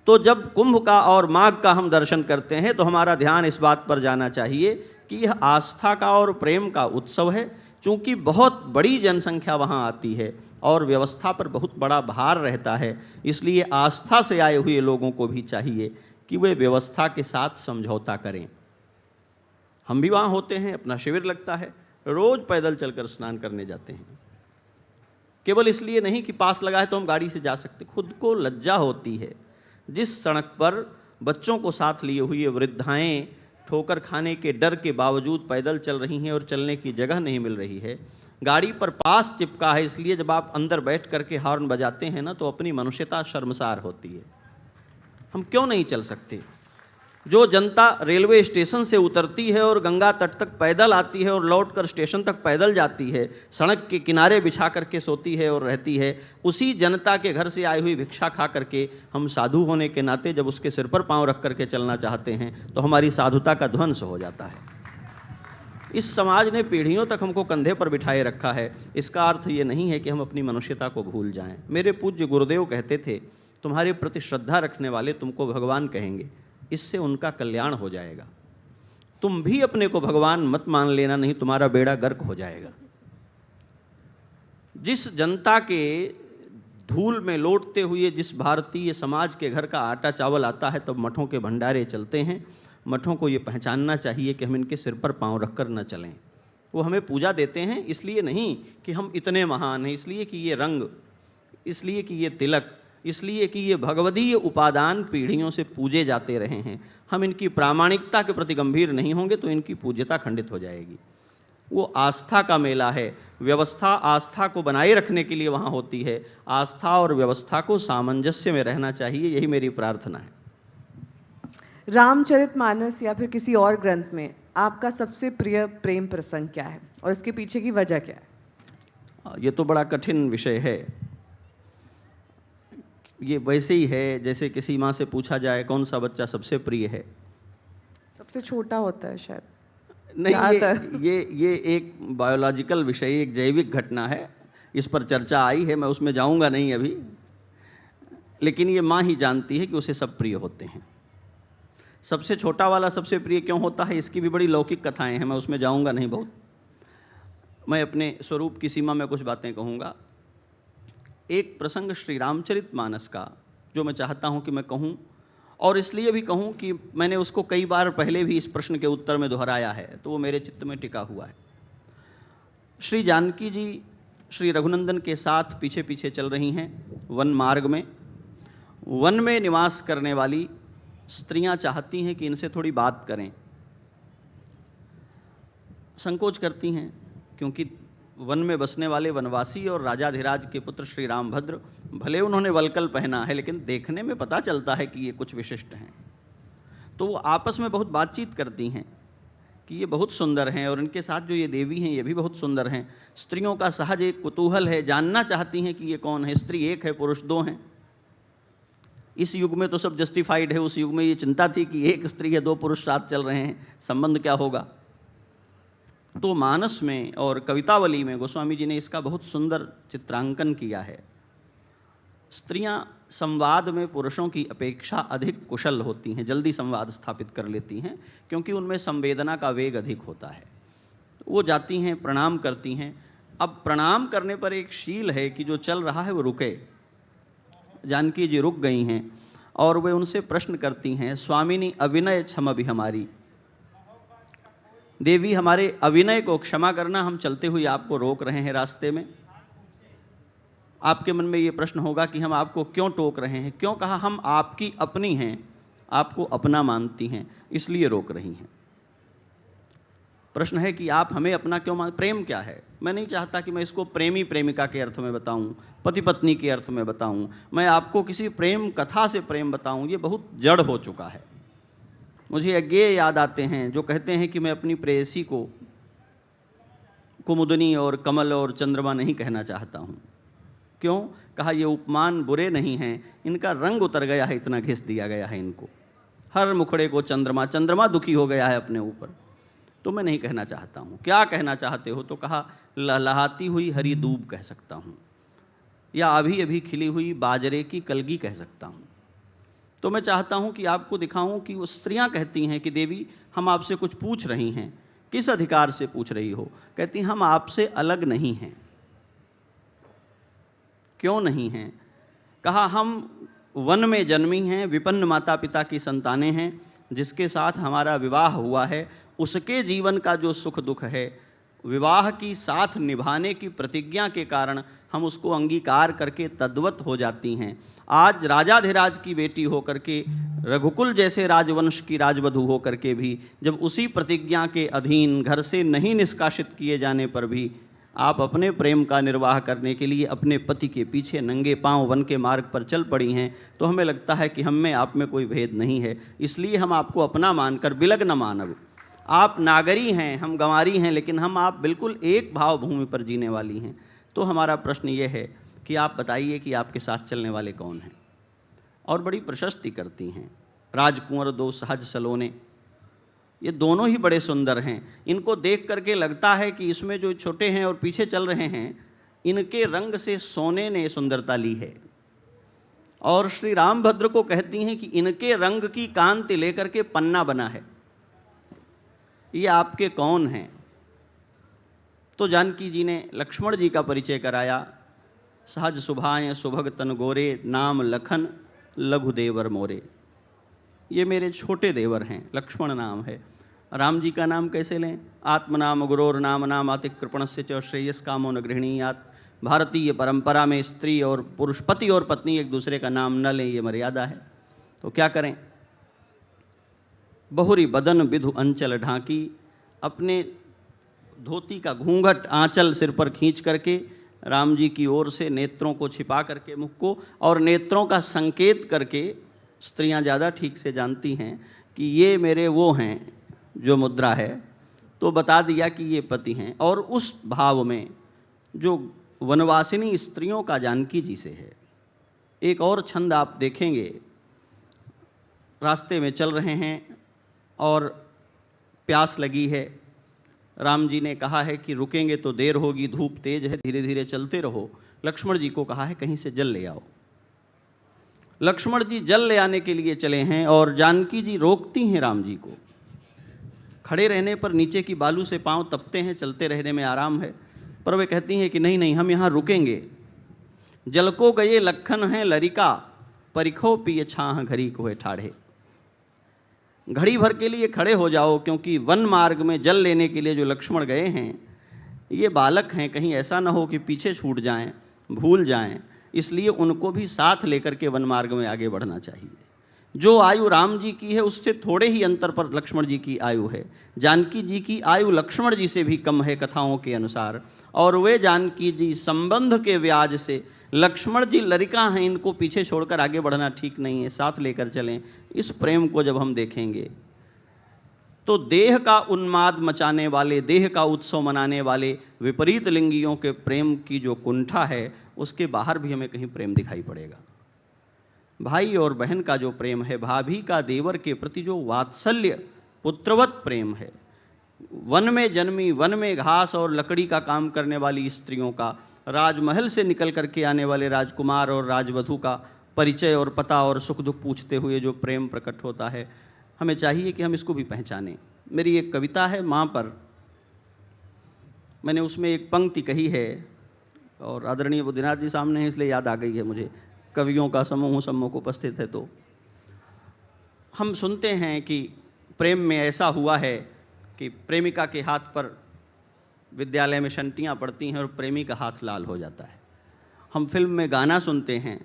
तो जब कुंभ का और माघ का हम दर्शन करते हैं तो हमारा ध्यान इस बात पर जाना चाहिए कि यह आस्था का और प्रेम का उत्सव है। चूँकि बहुत बड़ी जनसंख्या वहाँ आती है और व्यवस्था पर बहुत बड़ा भार रहता है, इसलिए आस्था से आए हुए लोगों को भी चाहिए कि वे व्यवस्था के साथ समझौता करें। हम भी वहाँ होते हैं, अपना शिविर लगता है, रोज़ पैदल चलकर स्नान करने जाते हैं। केवल इसलिए नहीं कि पास लगा है तो हम गाड़ी से जा सकते। खुद को लज्जा होती है। जिस सड़क पर बच्चों को साथ लिए हुए वृद्धाएं ठोकर खाने के डर के बावजूद पैदल चल रही हैं और चलने की जगह नहीं मिल रही है, गाड़ी पर पास चिपका है, इसलिए जब आप अंदर बैठ करके हॉर्न बजाते हैं ना, तो अपनी मनुष्यता शर्मसार होती है। हम क्यों नहीं चल सकते? जो जनता रेलवे स्टेशन से उतरती है और गंगा तट तक पैदल आती है और लौटकर स्टेशन तक पैदल जाती है, सड़क के किनारे बिछा करके सोती है और रहती है, उसी जनता के घर से आई हुई भिक्षा खा करके हम साधु होने के नाते जब उसके सिर पर पांव रख करके चलना चाहते हैं तो हमारी साधुता का ध्वंस हो जाता है। इस समाज ने पीढ़ियों तक हमको कंधे पर बिठाए रखा है। इसका अर्थ ये नहीं है कि हम अपनी मनुष्यता को भूल जाएं। मेरे पूज्य गुरुदेव कहते थे, तुम्हारे प्रति श्रद्धा रखने वाले तुमको भगवान कहेंगे, इससे उनका कल्याण हो जाएगा। तुम भी अपने को भगवान मत मान लेना, नहीं तुम्हारा बेड़ा गर्क हो जाएगा। जिस जनता के धूल में लौटते हुए जिस भारतीय समाज के घर का आटा चावल आता है, तब मठों के भंडारे चलते हैं। मठों को ये पहचानना चाहिए कि हम इनके सिर पर पांव रखकर न चलें। वो हमें पूजा देते हैं इसलिए नहीं कि हम इतने महान हैं, इसलिए कि ये रंग, इसलिए कि ये तिलक, इसलिए कि ये भगवदीय उपादान पीढ़ियों से पूजे जाते रहे हैं। हम इनकी प्रामाणिकता के प्रति गंभीर नहीं होंगे तो इनकी पूज्यता खंडित हो जाएगी। वो आस्था का मेला है। व्यवस्था आस्था को बनाए रखने के लिए वहाँ होती है। आस्था और व्यवस्था को सामंजस्य में रहना चाहिए, यही मेरी प्रार्थना है। रामचरितमानस या फिर किसी और ग्रंथ में आपका सबसे प्रिय प्रेम प्रसंग क्या है और इसके पीछे की वजह क्या है? ये तो बड़ा कठिन विषय है। ये वैसे ही है जैसे किसी माँ से पूछा जाए कौन सा बच्चा सबसे प्रिय है। सबसे छोटा होता है शायद। नहीं, ये एक बायोलॉजिकल विषय, एक जैविक घटना है। इस पर चर्चा आई है, मैं उसमें जाऊंगा नहीं अभी। लेकिन ये माँ ही जानती है कि उसे सब प्रिय होते हैं। सबसे छोटा वाला सबसे प्रिय क्यों होता है, इसकी भी बड़ी लौकिक कथाएं हैं, मैं उसमें जाऊंगा नहीं बहुत। मैं अपने स्वरूप की सीमा में कुछ बातें कहूँगा। एक प्रसंग श्री रामचरितमानस का जो मैं चाहता हूँ कि मैं कहूँ, और इसलिए भी कहूँ कि मैंने उसको कई बार पहले भी इस प्रश्न के उत्तर में दोहराया है, तो वो मेरे चित्त में टिका हुआ है। श्री जानकी जी श्री रघुनंदन के साथ पीछे पीछे चल रही हैं वन मार्ग में। वन में निवास करने वाली स्त्रियां चाहती हैं कि इनसे थोड़ी बात करें, संकोच करती हैं, क्योंकि वन में बसने वाले वनवासी और राजाधिराज के पुत्र श्री रामभद्र, भले उन्होंने वलकल पहना है लेकिन देखने में पता चलता है कि ये कुछ विशिष्ट हैं। तो वो आपस में बहुत बातचीत करती हैं कि ये बहुत सुंदर हैं और इनके साथ जो ये देवी हैं ये भी बहुत सुंदर हैं। स्त्रियों का सहज एक कुतूहल है, जानना चाहती हैं कि ये कौन है। स्त्री एक है, पुरुष दो हैं। इस युग में तो सब जस्टिफाइड है, उस युग में ये चिंता थी कि एक स्त्री है, दो पुरुष साथ चल रहे हैं, संबंध क्या होगा। तो मानस में और कवितावली में गोस्वामी जी ने इसका बहुत सुंदर चित्रांकन किया है। स्त्रियां संवाद में पुरुषों की अपेक्षा अधिक कुशल होती हैं, जल्दी संवाद स्थापित कर लेती हैं, क्योंकि उनमें संवेदना का वेग अधिक होता है। वो जाती हैं, प्रणाम करती हैं। अब प्रणाम करने पर एक शील है कि जो चल रहा है वो रुके। जानकी जी रुक गई हैं और वे उनसे प्रश्न करती हैं, स्वामिनी अविनय क्षम अभी हमारी। देवी, हमारे अविनय को क्षमा करना, हम चलते हुए आपको रोक रहे हैं रास्ते में। आपके मन में ये प्रश्न होगा कि हम आपको क्यों टोक रहे हैं, क्यों कहा हम आपकी अपनी हैं, आपको अपना मानती हैं, इसलिए रोक रही हैं। प्रश्न है कि आप हमें अपना क्यों मान, प्रेम क्या है। मैं नहीं चाहता कि मैं इसको प्रेमी प्रेमिका के अर्थ में बताऊं, पति पत्नी के अर्थ में बताऊं, मैं आपको किसी प्रेम कथा से प्रेम बताऊं, ये बहुत जड़ हो चुका है। मुझे अज्ञेय याद आते हैं जो कहते हैं कि मैं अपनी प्रेयसी को कुमुदनी और कमल और चंद्रमा नहीं कहना चाहता हूँ। क्यों? कहा ये उपमान बुरे नहीं हैं, इनका रंग उतर गया है, इतना घिस दिया गया है इनको। हर मुखड़े को चंद्रमा, चंद्रमा दुखी हो गया है अपने ऊपर, तो मैं नहीं कहना चाहता हूँ। क्या कहना चाहते हो? तो कहा लहलहाती हुई हरी दूब कह सकता हूँ, या अभी अभी खिली हुई बाजरे की कलगी कह सकता हूँ। तो मैं चाहता हूँ कि आपको दिखाऊं कि वो स्त्रियाँ कहती हैं कि देवी हम आपसे कुछ पूछ रही हैं। किस अधिकार से पूछ रही हो? कहती हम आपसे अलग नहीं हैं। क्यों नहीं हैं? कहा हम वन में जन्मी हैं, विपन्न माता पिता की संतानें हैं, जिसके साथ हमारा विवाह हुआ है, उसके जीवन का जो सुख दुख है, विवाह की साथ निभाने की प्रतिज्ञा के कारण हम उसको अंगीकार करके तद्वत हो जाती हैं। आज राजाधिराज की बेटी होकर के, रघुकुल जैसे राजवंश की राजवधू होकर के भी जब उसी प्रतिज्ञा के अधीन घर से नहीं निष्कासित किए जाने पर भी आप अपने प्रेम का निर्वाह करने के लिए अपने पति के पीछे नंगे पांव वन के मार्ग पर चल पड़ी हैं, तो हमें लगता है कि हम में आप में कोई भेद नहीं है, इसलिए हम आपको अपना मानकर बिलग न मानब। आप नागरी हैं, हम गंवारी हैं, लेकिन हम आप बिल्कुल एक भाव भूमि पर जीने वाली हैं। तो हमारा प्रश्न ये है कि आप बताइए कि आपके साथ चलने वाले कौन हैं। और बड़ी प्रशस्ति करती हैं। राजकुंवर दो सहज सलोने, ये दोनों ही बड़े सुंदर हैं। इनको देख करके लगता है कि इसमें जो छोटे हैं और पीछे चल रहे हैं, इनके रंग से सोने ने सुंदरता ली है। और श्री रामभद्र को कहती हैं कि इनके रंग की कांति लेकर के पन्ना बना है। ये आपके कौन हैं? तो जानकी जी ने लक्ष्मण जी का परिचय कराया। सहज सुभाएं सुभग तन गोरे, नाम लखन लघु देवर मोरे। ये मेरे छोटे देवर हैं, लक्ष्मण नाम है। राम जी का नाम कैसे लें? आत्मनाम गुरोर नाम नाम आति कृपणस्य च श्रेयस कामो न गृहणीयात्। भारतीय परंपरा में स्त्री और पुरुष, पति और पत्नी एक दूसरे का नाम न लें, ये मर्यादा है। तो क्या करें? बहुरी बदन विधु अंचल ढांकी, अपने धोती का घूंघट आंचल सिर पर खींच करके राम जी की ओर से नेत्रों को छिपा करके मुख को, और नेत्रों का संकेत करके, स्त्रियां ज़्यादा ठीक से जानती हैं कि ये मेरे वो हैं, जो मुद्रा है, तो बता दिया कि ये पति हैं। और उस भाव में जो वनवासिनी स्त्रियों का जानकी जी से है। एक और छंद आप देखेंगे, रास्ते में चल रहे हैं और प्यास लगी है। राम जी ने कहा है कि रुकेंगे तो देर होगी, धूप तेज है, धीरे धीरे चलते रहो। लक्ष्मण जी को कहा है कहीं से जल ले आओ। लक्ष्मण जी जल ले आने के लिए चले हैं और जानकी जी रोकती हैं राम जी को। खड़े रहने पर नीचे की बालू से पांव तपते हैं, चलते रहने में आराम है, पर वे कहती हैं कि नहीं नहीं, हम यहाँ रुकेंगे। जल को गए लखन हैं लरिका, परिखो पिए छाह घड़ी को है ठाढ़े। घड़ी भर के लिए खड़े हो जाओ, क्योंकि वन मार्ग में जल लेने के लिए जो लक्ष्मण गए हैं, ये बालक हैं, कहीं ऐसा ना हो कि पीछे छूट जाएं, भूल जाएं, इसलिए उनको भी साथ लेकर के वन मार्ग में आगे बढ़ना चाहिए। जो आयु राम जी की है उससे थोड़े ही अंतर पर लक्ष्मण जी की आयु है। जानकी जी की आयु लक्ष्मण जी से भी कम है कथाओं के अनुसार, और वे जानकी जी संबंध के व्याज से, लक्ष्मण जी लरिका हैं, इनको पीछे छोड़कर आगे बढ़ना ठीक नहीं है, साथ लेकर चलें। इस प्रेम को जब हम देखेंगे तो देह का उन्माद मचाने वाले, देह का उत्सव मनाने वाले विपरीत लिंगियों के प्रेम की जो कुंठा है, उसके बाहर भी हमें कहीं प्रेम दिखाई पड़ेगा। भाई और बहन का जो प्रेम है, भाभी का देवर के प्रति जो वात्सल्य, पुत्रवत प्रेम है, वन में जन्मी, वन में घास और लकड़ी का काम करने वाली स्त्रियों का, राजमहल से निकल करके आने वाले राजकुमार और राजवधू का परिचय और पता और सुख दुख पूछते हुए जो प्रेम प्रकट होता है, हमें चाहिए कि हम इसको भी पहचानें। मेरी एक कविता है माँ पर, मैंने उसमें एक पंक्ति कही है, और आदरणीय बुद्धिनाथ जी सामने हैं इसलिए याद आ गई है मुझे। कवियों का समूह सम्मुख उपस्थित है, तो हम सुनते हैं कि प्रेम में ऐसा हुआ है कि प्रेमिका के हाथ पर विद्यालय में शंटियाँ पड़ती हैं और प्रेमी का हाथ लाल हो जाता है। हम फिल्म में गाना सुनते हैं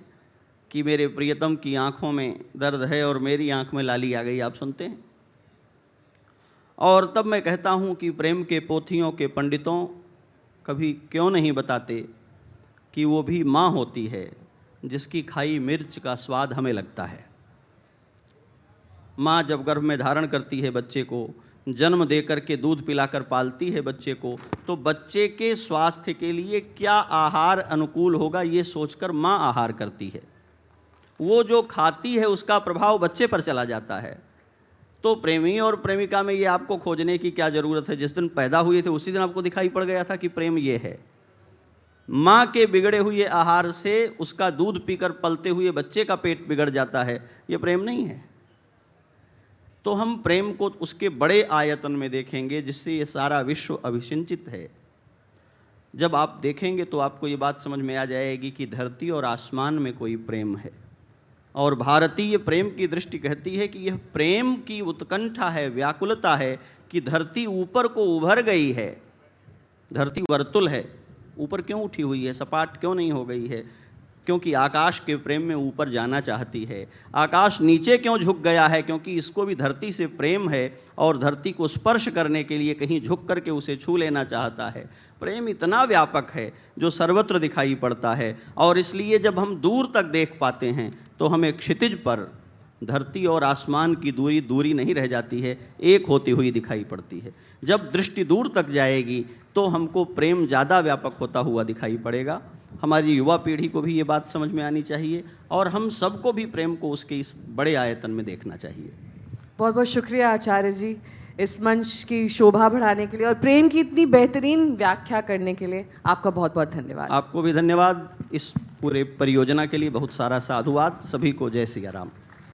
कि मेरे प्रियतम की आंखों में दर्द है और मेरी आंख में लाली आ गई, आप सुनते हैं। और तब मैं कहता हूँ कि प्रेम के पोथियों के पंडितों कभी क्यों नहीं बताते कि वो भी माँ होती है जिसकी खाई मिर्च का स्वाद हमें लगता है। माँ जब गर्भ में धारण करती है बच्चे को, जन्म देकर के दूध पिलाकर पालती है बच्चे को, तो बच्चे के स्वास्थ्य के लिए क्या आहार अनुकूल होगा ये सोचकर माँ आहार करती है। वो जो खाती है उसका प्रभाव बच्चे पर चला जाता है। तो प्रेमी और प्रेमिका में ये आपको खोजने की क्या ज़रूरत है? जिस दिन पैदा हुए थे उसी दिन आपको दिखाई पड़ गया था कि प्रेम ये है। माँ के बिगड़े हुए आहार से उसका दूध पीकर पलते हुए बच्चे का पेट बिगड़ जाता है, ये प्रेम नहीं है। तो हम प्रेम को उसके बड़े आयतन में देखेंगे जिससे ये सारा विश्व अभिसिंचित है। जब आप देखेंगे तो आपको ये बात समझ में आ जाएगी कि धरती और आसमान में कोई प्रेम है। और भारतीय प्रेम की दृष्टि कहती है कि यह प्रेम की उत्कंठा है, व्याकुलता है कि धरती ऊपर को उभर गई है। धरती वर्तुल है, ऊपर क्यों उठी हुई है, सपाट क्यों नहीं हो गई है? क्योंकि आकाश के प्रेम में ऊपर जाना चाहती है। आकाश नीचे क्यों झुक गया है? क्योंकि इसको भी धरती से प्रेम है और धरती को स्पर्श करने के लिए कहीं झुक करके उसे छू लेना चाहता है। प्रेम इतना व्यापक है जो सर्वत्र दिखाई पड़ता है, और इसलिए जब हम दूर तक देख पाते हैं तो हमें क्षितिज पर धरती और आसमान की दूरी दूरी नहीं रह जाती है, एक होती हुई दिखाई पड़ती है। जब दृष्टि दूर तक जाएगी तो हमको प्रेम ज़्यादा व्यापक होता हुआ दिखाई पड़ेगा। हमारी युवा पीढ़ी को भी ये बात समझ में आनी चाहिए और हम सबको भी प्रेम को उसके इस बड़े आयतन में देखना चाहिए। बहुत बहुत शुक्रिया आचार्य जी इस मंच की शोभा बढ़ाने के लिए और प्रेम की इतनी बेहतरीन व्याख्या करने के लिए। आपका बहुत बहुत धन्यवाद। आपको भी धन्यवाद। इस पूरे परियोजना के लिए बहुत सारा साधुवाद। सभी को जय सिया राम।